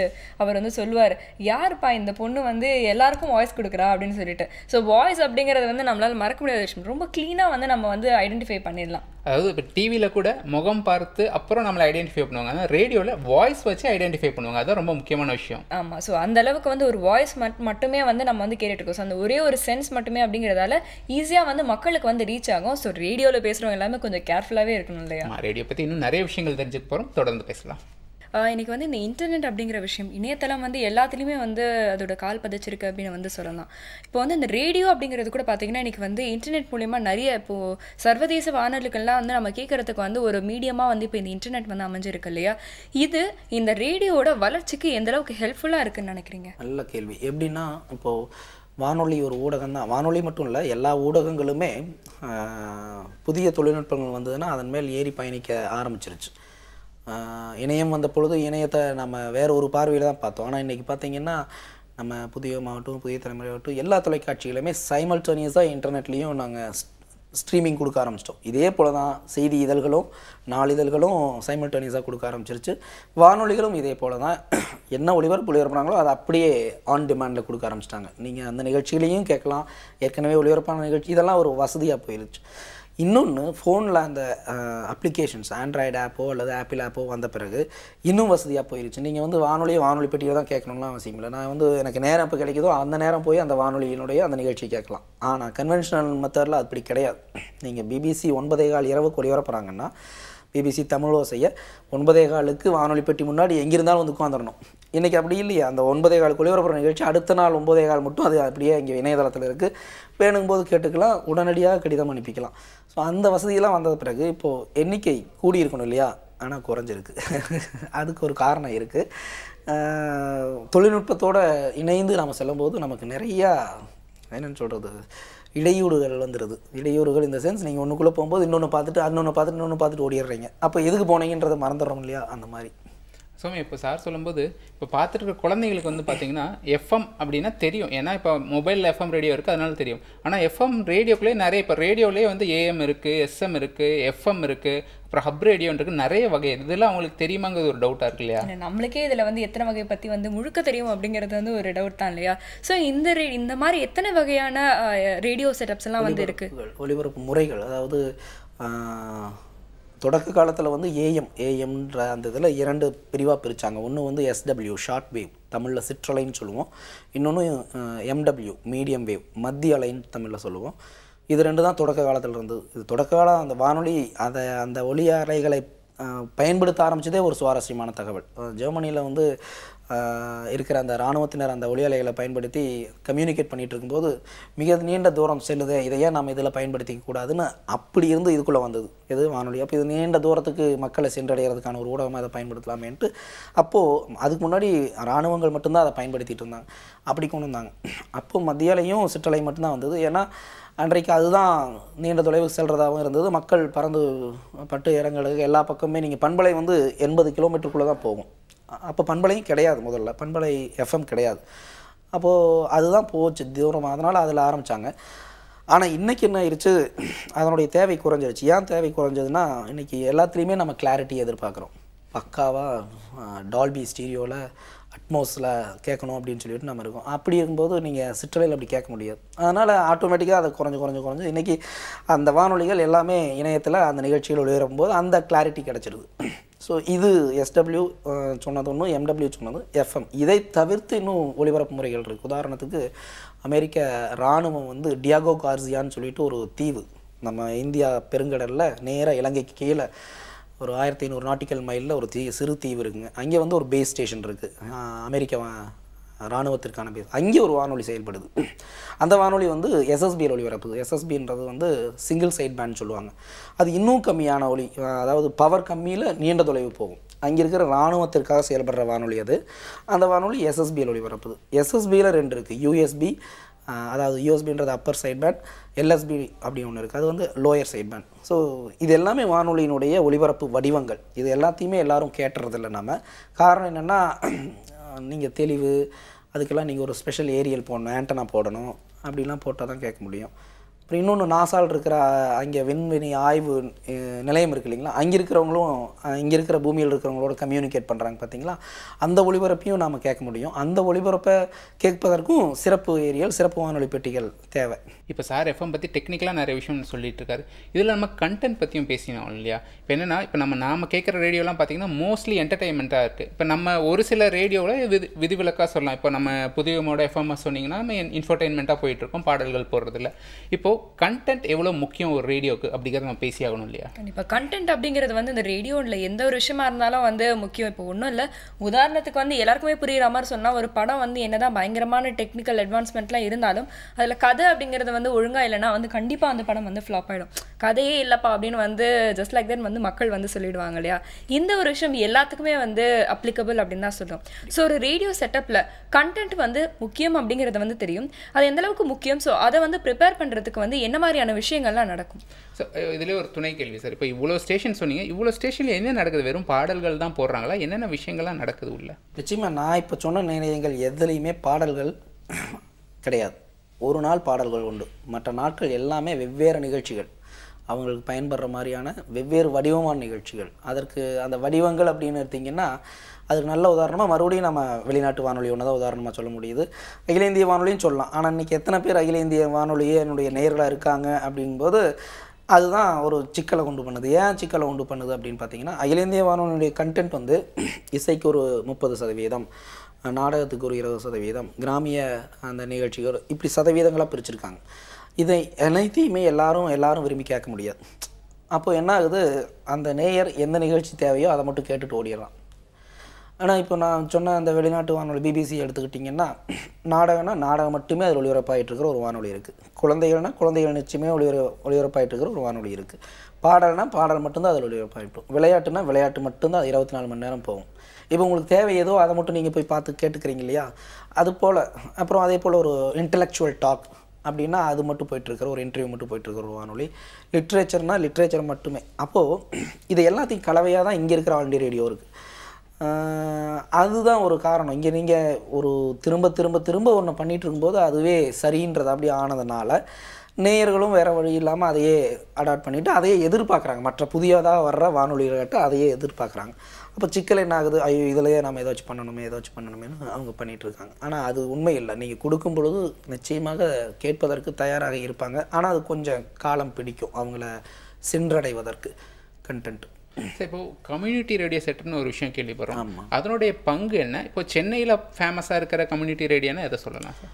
அவர் வந்து சொல்லுவார், யாருப்பா இந்த பொண்ணு வந்து எல்லாருக்கும் வாய்ஸ் கொடுக்குறா அப்படின்னு சொல்லிட்டு. ஸோ வாய்ஸ் அப்படிங்கிறது வந்து நம்மளால் மறக்க முடியாத விஷயம். ரொம்ப க்ளீனாக வந்து நம்ம வந்து ஐடென்டிஃபை பண்ணிடலாம். அதாவது இப்போ டிவியில் கூட முகம் பார்த்து அப்புறம் நம்மளை ஐடென்டிஃபை பண்ணுவாங்க, ஆனால் ரேடியோவில் வாய்ஸ் வச்சு ஐடென்டிஃபை பண்ணுவாங்க. அதுதான் ரொம்ப முக்கியமான விஷயம். ஆமாம். ஸோ அந்த அளவுக்கு வந்து ஒரு வாய்ஸ் மட்டுமே வந்து நம்ம வந்து கேட்டுருக்கோம். ஸோ அந்த ஒரே ஒரு சென்ஸ் மட்டுமே அப்படிங்கிறதால ஈஸியாக வந்து மக்களுக்கு வந்து ரீச் ஆகும். ஸோ ரேடியோவில் பேசுகிறவங்க எல்லாமே கொஞ்சம் கேர்ஃபுல்லாகவே இருக்கணும் இல்லையா. ரேடியோ பற்றி இன்னும் நிறைய விஷயங்கள் தெரிஞ்சுக்க போகிறோம், தொடர்ந்து பேசலாம். இன்றைக்கி வந்து இந்த இன்டர்நெட் அப்படிங்கிற விஷயம், இணையதளம் வந்து எல்லாத்துலேயுமே வந்து அதோட கால் பதிச்சிருக்கு அப்படின்னு வந்து சொல்லலாம். இப்போ வந்து இந்த ரேடியோ அப்படிங்கிறது கூட பார்த்திங்கன்னா இன்றைக்கி வந்து இன்டர்நெட் மூலிமா நிறைய இப்போது சர்வதேச வானொலிகள்லாம் வந்து நம்ம கேட்குறதுக்கு வந்து ஒரு மீடியமாக வந்து இப்போ இந்த இன்டர்நெட் வந்து அமைஞ்சிருக்கு இல்லையா. இது இந்த ரேடியோட வளர்ச்சிக்கு எந்த அளவுக்கு ஹெல்ப்ஃபுல்லாக இருக்குன்னு நினைக்கிறீங்க? நல்ல கேள்வி. எப்படின்னா இப்போது வானொலி ஒரு ஊடகம் தான். வானொலி மட்டும் இல்லை, எல்லா ஊடகங்களுமே புதிய தொழில்நுட்பங்கள் வந்ததுன்னா அதன் மேல் ஏறி பயணிக்க ஆரம்பிச்சிருச்சு. இணையம் வந்த பொழுது இணையத்தை நம்ம வேறு ஒரு பார்வையில் தான் பார்த்தோம். ஆனால் இன்றைக்கி பார்த்திங்கன்னா நம்ம புதிய மாவட்டம், புதிய தலைமுறையாகட்டும், எல்லா தொலைக்காட்சிகளுமே சைமல்டேனியஸாக இன்டர்நெட்லேயும் நாங்கள் ஸ்ட்ரீமிங் கொடுக்க ஆரம்பிச்சிட்டோம். இதே போல் தான் செய்தி இதழ்களும் நாளிதழ்களும் சைமல்டேனியஸாக கொடுக்க ஆரம்பிச்சிருச்சு. வானொலிகளும் இதே போல் தான். என்ன ஒளிபரப்புனாங்களோ அதை அப்படியே ஆன் டிமாண்டில் கொடுக்க ஆரம்பிச்சிட்டாங்க. நீங்கள் அந்த நிகழ்ச்சிகளையும் கேட்கலாம். ஏற்கனவே ஒளிபரப்பான நிகழ்ச்சி இதெல்லாம் ஒரு வசதியாக போயிருச்சு. இன்னொன்று, ஃபோனில் அந்த அப்ளிகேஷன்ஸ் ஆண்ட்ராய்டு ஆப்போ அல்லது ஆப்பிள் ஆப்போ வந்த பிறகு இன்னும் வசதியாக போயிருச்சு. நீங்கள் வந்து வானொலி பெட்டியில் தான் கேட்கணும்லாம் அவசியம் இல்லை. நான் வந்து எனக்கு நேரம் எப்போ கிடைக்குதோ அந்த நேரம் போய் அந்த வானொலியினுடைய அந்த நிகழ்ச்சி கேட்கலாம். ஆனால் கன்வென்ஷனல் மெத்தடில் அப்படி கிடையாது. நீங்கள் பிபிசி 9:15 இரவுக்கு ஒளிபரப்புறாங்கன்னா பிபிசி தமிழோசையை 9:15க்கு வானொலி பெட்டி முன்னாடி எங்கிருந்தாலும் வந்து உட்காந்துடணும். இன்றைக்கி அப்படி இல்லையா. அந்த 9:15 ஒளிபரப்புற நிகழ்ச்சி அடுத்த நாள் 9:15 மட்டும் அது அப்படியே இங்கே இணையதளத்தில் இருக்குது. வேணும்போது கேட்டுக்கலாம், உடனடியாக கடிதம் அனுப்பிக்கலாம். ஸோ அந்த வசதியெல்லாம் வந்த பிறகு இப்போது எண்ணிக்கை கூடியிருக்கணும் இல்லையா, ஆனால் குறைஞ்சிருக்கு. அதுக்கு ஒரு காரணம் இருக்குது. தொழில்நுட்பத்தோடு இணைந்து நம்ம செல்லும்போது நமக்கு நிறையா என்னென்னு சொல்கிறது, இடையூறுகள் வந்துடுது. இடையூறுகள் இந்த சென்ஸ், நீங்கள் ஒன்றுக்குள்ளே போகும்போது இன்னொன்று பார்த்துட்டு ஓடிடுறீங்க. அப்போ எதுக்கு போனீங்கன்றதை மறந்துடுறோம் இல்லையா, அந்த மாதிரி. சுவாமி, இப்போ சார் சொல்லும்போது இப்போ பார்த்துட்டு இருக்க குழந்தைங்களுக்கு வந்து பார்த்தீங்கன்னா எஃப்எம் அப்படின்னா தெரியும். ஏன்னா இப்போ மொபைலில் எஃப்எம் ரேடியோ இருக்குது, அதனால தெரியும். ஆனால் எஃப்எம் ரேடியோக்குள்ளே நிறைய, இப்போ ரேடியோலேயே வந்து ஏஎம் இருக்குது, எஸ்எம் இருக்குது, எஃப்எம் இருக்குது, அப்புறம் ஹப் ரேடியோன்றது நிறைய வகை. இதெல்லாம் அவங்களுக்கு தெரியுமாங்கிறது ஒரு டவுட்டாக இருக்கு இல்லையா. நம்மளுக்கே இதில் வந்து எத்தனை வகை பற்றி வந்து முழுக்க தெரியும் அப்படிங்கிறது வந்து ஒரு டவுட் தான் இல்லையா. ஸோ இந்த மாதிரி எத்தனை வகையான ரேடியோ செட்டப்ஸ் எல்லாம் வந்து இருக்குது, ஒளிபரப்பு முறைகள். அதாவது தொடக்க காலத்தில் வந்து ஏஎம்ன்ற அந்த இதில் 2 பிரிவாக பிரித்தாங்க. ஒன்று வந்து எஸ்டபிள்யூ ஷார்ட் வேவ், தமிழில் சிற்றலைன்னு சொல்லுவோம். இன்னொன்று எம்டபிள்யூ மீடியம் வேவ், மத்திய அலைன்னு தமிழில் சொல்லுவோம். இது 2 தான் தொடக்க காலத்தில் இருந்தது. இது தொடக்க காலம் அந்த வானொலி அந்த ஒலி அலைகளை பயன்படுத்த ஆரம்பித்ததே ஒரு சுவாரஸ்யமான தகவல். ஜெர்மனியில் வந்து இருக்கிற அந்த இராணுவத்தினர் அந்த ஒலி அலைகளை பயன்படுத்தி கம்யூனிகேட் பண்ணிகிட்டு இருக்கும்போது மிக நீண்ட தூரம் செல்லுது, இதை ஏன் நம்ம இதில் பயன்படுத்திக்க கூடாதுன்னு அப்படி இருந்து இதுக்குள்ளே வந்தது எது வானொலி. அப்போ இது நீண்ட தூரத்துக்கு மக்களை சென்றடைகிறதுக்கான ஒரு ஊடகமாக அதை பயன்படுத்தலாமேன்ட்டு அப்போது அதுக்கு முன்னாடி இராணுவங்கள் மட்டும்தான் அதை பயன்படுத்திகிட்டு இருந்தாங்க, அப்படி கொண்டு வந்தாங்க. அப்போது மத்தியாலையும் சிற்றலை மட்டும்தான் வந்தது. ஏன்னா அன்றைக்கு அதுதான் நீண்ட தொலைவு செல்றதாகவும் இருந்தது. மக்கள் பறந்து பட்டு இறங்களுக்கு எல்லா பக்கமே நீங்கள் பண்பலை வந்து 80 கிலோமீட்டருக்குள்ளே தான் போகும். அப்போ பண்பலையும் கிடையாது, முதல்ல பண்பலை எஃப்எம் கிடையாது. அப்போது அதுதான் போச்சு தூரமாக, அதனால் அதில் ஆரம்பித்தாங்க. ஆனால் இன்றைக்கி என்ன ஆயிடுச்சு, அதனுடைய தேவை குறைஞ்சிருச்சு. ஏன் தேவை குறைஞ்சதுன்னா இன்றைக்கி எல்லாத்துலேயுமே நம்ம கிளாரிட்டி எதிர்பார்க்குறோம். பக்காவாக டால்பி ஸ்டீரியோவில் அட்மோஸில் கேட்கணும் அப்படின்னு சொல்லிட்டு நம்ம இருக்கோம். அப்படி இருக்கும்போது நீங்கள் சிற்றலையில் அப்படி கேட்க முடியாது. அதனால் ஆட்டோமேட்டிக்காக அதை குறைஞ்சு இன்றைக்கி அந்த வானொலிகள் எல்லாமே இணையத்தில் அந்த நிகழ்ச்சிகள் ஒளிபரப்பும்போது அந்த கிளாரிட்டி கிடச்சிருது. ஸோ இது எஸ்டபிள்யூ சொன்னது ஒன்று, எம்டபிள்யூ சொன்னது எஃப்எம். இதை தவிர்த்து இன்னும் ஒளிபரப்பு முறைகள் இருக்குது. உதாரணத்துக்கு அமெரிக்க இராணுவம் வந்து டியாகோ கார்சியான்னு சொல்லிட்டு ஒரு தீவு நம்ம இந்தியா பெருங்கடலில் நேராக இலங்கைக்கு கீழே ஒரு 1500 நாட்டிக்கல் மைலில் ஒரு சிறு தீவு இருக்குங்க. அங்கே வந்து ஒரு பேஸ் ஸ்டேஷன் இருக்குது, அமெரிக்க இராணுவத்திற்கான பேஸ். அங்கே ஒரு வானொலி செயல்படுது. அந்த வானொலி வந்து எஸ்எஸ்பியில் ஒளிபரப்புது. எஸ்எஸ்பின்றது வந்து சிங்கிள் சைட் பேண்ட் சொல்லுவாங்க. அது இன்னும் கம்மியான ஒலி, அதாவது பவர் கம்மியில் நீண்ட தொலைவு போகும். அங்கே இருக்கிற இராணுவத்திற்காக செயல்படுற வானொலி அது. அந்த வானொலி எஸ்எஸ்பியில் ஒளிபரப்புது. எஸ்எஸ்பியில் 2 இருக்குது, யூஎஸ்பி, அதாவது யூஎஸ்பின்றது அப்பர் சைட் பேண்ட், எல்எஸ்பி அப்படி ஒன்று இருக்குது, அது வந்து லோயர் சைட் பேண்ட். ஸோ இது எல்லாமே வானொலியினுடைய ஒளிபரப்பு வடிவங்கள். இது எல்லாத்தையுமே எல்லோரும் கேட்டுறதில்லை நம்ம. காரணம் என்னென்னா, நீங்கள் தெளிவு அதுக்கெல்லாம் நீங்கள் ஒரு ஸ்பெஷல் ஏரியல் போடணும், ஆண்டனா போடணும், அப்படிலாம் போட்டால் தான் கேட்க முடியும். அப்புறம் இன்னொன்று நாசால் இருக்கிற அங்கே விண்வெளி ஆய்வு நிலையம் இருக்குது இல்லைங்களா, அங்கே இருக்கிறவங்களும் இங்கே இருக்கிற பூமியில் இருக்கிறவங்களோட கம்யூனிகேட் பண்ணுறாங்க பார்த்தீங்களா, அந்த ஒளிபரப்பையும் நாம் கேட்க முடியும். அந்த ஒளிபரப்பை கேட்பதற்கும் சிறப்பு ஏரியல், சிறப்பு வானொலி பெட்டிகள் தேவை. இப்போ சார் எஃப்எம் பற்றி டெக்னிக்கலாக நிறைய விஷயம் சொல்லிட்டு இருக்காரு. இதில் நம்ம கண்டென்ட் பற்றியும் பேசினோம் இல்லையா. இப்போ என்னென்னா, இப்போ நாம் கேட்குற ரேடியோலாம் பார்த்திங்கன்னா மோஸ்ட்லி என்டர்டைன்மெண்ட்டாக இருக்குது. இப்போ நம்ம ஒரு சில ரேடியோவில் விதிவிலக்காக சொல்லலாம். இப்போ நம்ம புதியமோட எஃப்எம் சொன்னிங்கன்னா நம்ம இன்ஃபர்டைன்மெண்ட்டாக போயிட்டுருக்கோம், பாடல்கள் போடுறதில்ல. இப்போது கண்டென்ட் எவ்வளோ முக்கியம் ஒரு ரேடியோக்கு அப்படிங்கிறத நம்ம பேசி ஆகணும் இல்லையா. கண்டிப்பாக கண்டென்ட் அப்படிங்கிறது வந்து இந்த ரேடியோவில் எந்த ஒரு விஷயமா இருந்தாலும் வந்து முக்கியம். இப்போ ஒன்றும் இல்லை, உதாரணத்துக்கு வந்து எல்லாருக்குமே புரிகிற மாதிரி சொன்னால், ஒரு படம் வந்து என்னதான் பயங்கரமான டெக்னிக்கல் அட்வான்ஸ்மெண்ட்லாம் இருந்தாலும் அதில் கதை அப்படிங்கிறது வந்து ஒழுங்காக இல்லைனா வந்து கண்டிப்பாக அந்த படம் வந்து ஃப்ளாப் ஆகிடும். கதையே இல்லைப்பா அப்படின்னு வந்து ஜஸ்ட் லைக் தென் வந்து மக்கள் வந்து சொல்லிடுவாங்க இல்லையா. இந்த ஒரு விஷயம் எல்லாத்துக்குமே வந்து அப்ளிகபிள் அப்படின்னு தான் சொல்கிறோம். ஸோ ஒரு ரேடியோ செட்டப்பில் கண்டென்ட் வந்து முக்கியம் அப்படிங்கிறது வந்து தெரியும். அது எந்தளவுக்கு முக்கியம், ஸோ அதை வந்து ப்ரிப்பேர் பண்ணுறதுக்கு வந்து என்ன மாதிரியான விஷயங்கள்லாம் நடக்கும்? ஸோ இதிலே ஒரு துணை கேள்வி சார். இப்போ இவ்வளோ ஸ்டேஷன் சொன்னீங்க, இவ்வளோ ஸ்டேஷனில் என்ன நடக்குது? வெறும் பாடல்கள் தான் போடுறாங்களா? என்னென்ன விஷயங்கள்லாம் நடக்குது உள்ள? நிச்சயமாக நான் இப்போ சொன்ன நிலையங்கள் எதுலேயுமே பாடல்கள் கிடையாது. ஒரு நாள் பாடல்கள் உண்டு, மற்ற நாட்கள் எல்லாமே வெவ்வேறு நிகழ்ச்சிகள், அவங்களுக்கு பயன்படுற மாதிரியான வெவ்வேறு வடிவமான நிகழ்ச்சிகள். அதற்கு அந்த வடிவங்கள் அப்படின்னு எடுத்திங்கன்னா, அதுக்கு நல்ல உதாரணமாக மறுபடியும் நம்ம வெளிநாட்டு வானொலி ஒன்று தான் உதாரணமாக சொல்ல முடியுது. அகில இந்திய வானொலியும் சொல்லலாம். ஆனால் இன்றைக்கி எத்தனை பேர் அகில இந்திய வானொலியே என்னுடைய நேயர்களாக இருக்காங்க அப்படிங்கும்போது அதுதான் ஒரு சிக்கலை உண்டு பண்ணுது. ஏன் சிக்கலை உண்டு பண்ணுது அப்படின்னு பார்த்தீங்கன்னா, அகில இந்திய வானொலியுடைய கண்டென்ட் வந்து இசைக்கு ஒரு 30%, நாடகத்துக்கு ஒரு 20%, கிராமிய அந்த நிகழ்ச்சிகள், இப்படி சதவீதங்களாக பிரிச்சுருக்காங்க. இதை அனைத்தையுமே எல்லாரும் விரும்பி கேட்க முடியாது. அப்போது என்ன ஆகுது, அந்த நேயர் எந்த நிகழ்ச்சி தேவையோ அதை மட்டும் கேட்டுட்டு ஓடிடலாம். ஆனால் இப்போ நான் சொன்ன அந்த வெளிநாட்டு வானொலி பிபிசி எடுத்துக்கிட்டிங்கன்னா, நாடகம் மட்டுமே அதில் ஒளிபரப்பாகிட்டு இருக்கிற ஒரு வானொலி இருக்குது. குழந்தைகள் நிச்சயமே ஒளிபரப்பாகிட்டு இருக்கிற ஒரு வானொலி இருக்குது. பாடல் மட்டும்தான் அதில் ஒளிபரப்பாகிட்டோம். விளையாட்டு மட்டும்தான் 24 மணி நேரம் போகும். இப்போ உங்களுக்கு தேவை ஏதோ அதை மட்டும் நீங்கள் போய் பார்த்து கேட்டுக்கிறீங்க இல்லையா, அது போல். அப்புறம் அதே போல் ஒரு இன்டலெக்சுவல் டாக் அப்படின்னா அது மட்டும் போயிட்டுருக்கிற ஒரு இன்டர்வியூ மட்டும் போயிட்டுருக்கிற ஒரு வானொலி. லிட்ரேச்சர் மட்டுமே. அப்போது இது எல்லாத்தையும் கலவையாக தான் இங்கே இருக்கிற ஆல் இண்டியா ரேடியோ இருக்குது. அதுதான் ஒரு காரணம். இங்கே நீங்கள் ஒரு திரும்ப ஒன்று பண்ணிகிட்டு இருக்கும்போது அதுவே சரின்றது அப்படி ஆனதுனால நேயர்களும் வேறு வழி இல்லாமல் அதையே அடாப்ட் பண்ணிவிட்டு அதையே எதிர்பார்க்குறாங்க. மற்ற புதியதாக வர்ற வானொலிகள்கிட்ட அதையே எதிர்பார்க்குறாங்க. அப்போ சிக்கல் என்ன ஆகுது, ஐயோ இதிலையே நம்ம ஏதாச்சும் பண்ணணுமேனு அவங்க பண்ணிகிட்ருக்காங்க. ஆனால் அது உண்மை இல்லை. நீங்கள் கொடுக்கும் பொழுது நிச்சயமாக கேட்பதற்கு தயாராக இருப்பாங்க. ஆனால் அது கொஞ்சம் காலம் பிடிக்கும் அவங்கள சென்றடைவதற்கு கண்டென்ட். சார், இப்போ கம்யூனிட்டி ரேடியோ செட்டுன்னு ஒரு விஷயம் கேள்விப்படுறோம். அதனுடைய பங்கு என்ன? இப்போ சென்னையில் ஃபேமஸாக இருக்கிற கம்யூனிட்டி ரேடியோன்னா எதை சொல்லலாம் சார்?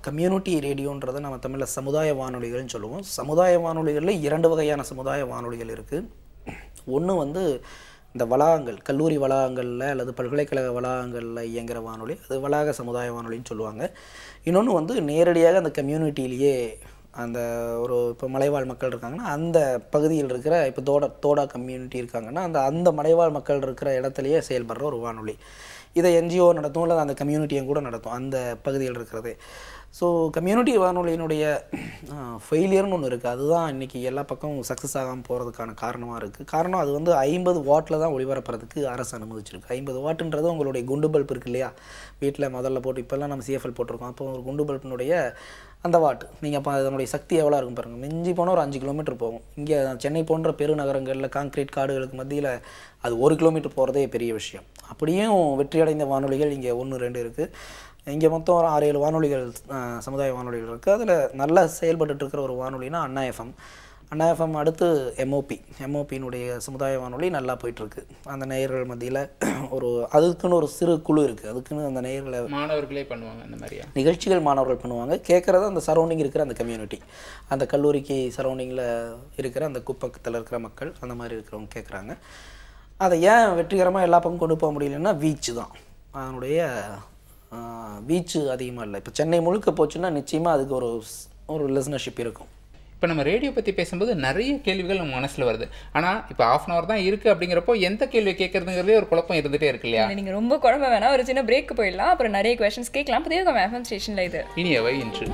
கம்யூனிட்டி ரேடியோன்றதை நம்ம தமிழில் சமுதாய வானொலிகள்னு சொல்லுவோம். சமுதாய வானொலிகளில் 2 வகையான சமுதாய வானொலிகள் இருக்குது. ஒன்று வந்து இந்த வளாகங்கள், கல்லூரி வளாகங்களில் அல்லது பல்கலைக்கழக வளாகங்களில் இயங்குகிற வானொலி, அது வளாக சமுதாய வானொலின்னு சொல்லுவாங்க. இன்னொன்று வந்து நேரடியாக அந்த கம்யூனிட்டியிலேயே அந்த ஒரு இப்போ மலைவாழ் மக்கள் இருக்காங்கன்னா அந்த பகுதியில் இருக்கிற இப்போ தோடா கம்யூனிட்டி இருக்காங்கன்னா அந்த மலைவாழ் மக்கள் இருக்கிற இடத்துலையே செயல்படுற ஒரு வானொலி. இதை என்ஜிஓ நடத்தும், இல்லை அந்த கம்யூனிட்டியும் கூட நடத்தும் அந்த பகுதியில் இருக்கிறது. ஸோ கம்யூனிட்டி வானொலியினுடைய ஃபெயிலியர்னு ஒன்று இருக்குது. அதுதான் இன்றைக்கி எல்லா பக்கமும் சக்ஸஸ் ஆகாமல் போகிறதுக்கான காரணமாக இருக்குது. காரணம் அது வந்து 50 வாட்டில் தான் ஒளிபரப்புறதுக்கு அரசு அனுமதிச்சிருக்கு. 50 வாட்டுன்றது உங்களுடைய குண்டு பல்ப் இருக்குது இல்லையா, வீட்டில் முதல்ல போட்டு, இப்போல்லாம் நம்ம சிஎஃப்எல் போட்டிருக்கோம். அப்போ ஒரு குண்டு பல்பினுடைய அந்த வாட்டு நீங்கள் அப்போ அதனுடைய சக்தி எவ்வளோ இருக்கும் பாருங்கள். மிஞ்சி போனால் ஒரு 5 கிலோமீட்டர் போகும். இங்கே சென்னை போன்ற பெருநகரங்களில் கான்கிரீட் காடுகளுக்கு மத்தியில் அது 1 கிலோமீட்டர் போகிறதே பெரிய விஷயம். அப்படியும் வெற்றியடைந்த வானொலிகள் இங்கே 1, 2 இருக்குது. இங்கே மொத்தம் ஒரு 6-7 வானொலிகள், சமுதாய வானொலிகள் இருக்குது. அதில் நல்லா செயல்பட்டுருக்கிற ஒரு வானொலினா அண்ணா எஃப்எம், அடுத்து எம்ஓபியினுடைய சமுதாய வானொலி நல்லா போயிட்டுருக்கு. அந்த நேயர்கள் மத்தியில் அதுக்குன்னு ஒரு சிறு குழு இருக்குது. அதுக்குன்னு அந்த நேயர்களை மாணவர்களே பண்ணுவாங்க. அந்த மாதிரியா நிகழ்ச்சிகள் மாணவர்கள் பண்ணுவாங்க. கேட்குறது அந்த சரௌண்டிங் இருக்கிற அந்த கம்யூனிட்டி, அந்த கல்லூரிக்கு சரௌண்டிங்கில் இருக்கிற அந்த குப்பக்கத்தில் இருக்கிற மக்கள், அந்த மாதிரி இருக்கிறவங்க கேட்குறாங்க. அதை ஏன் வெற்றிகரமாக எல்லா பக்கம் கொண்டு போக முடியலன்னா வீச்சு தான். அதனுடைய வீச்சு அதிகமாக இல்லை. இப்போ சென்னை முழுக்க போச்சுன்னா நிச்சயமாக அதுக்கு ஒரு லிசனர்ஷிப் இருக்கும். இப்போ நம்ம ரேடியோ பற்றி பேசும்போது நிறைய கேள்விகள் நம்ம மனசில் வருது. ஆனால் இப்போ 1/2 hour தான் இருக்குது அப்படிங்கிறப்போ எந்த கேள்வி கேட்குறதுங்கிறதே ஒரு குழப்பம் இருந்துகிட்டே இருக்கு இல்லையா? நீங்கள் ரொம்ப குழம்ப வேணாம், ஒரு சின்ன பிரேக் போயிடலாம். அப்புறம் நிறைய கொஸ்டின்ஸ் கேட்கலாம். புதிய எஃப்எம் ஸ்டேஷனில் இது இனியவை இன்று.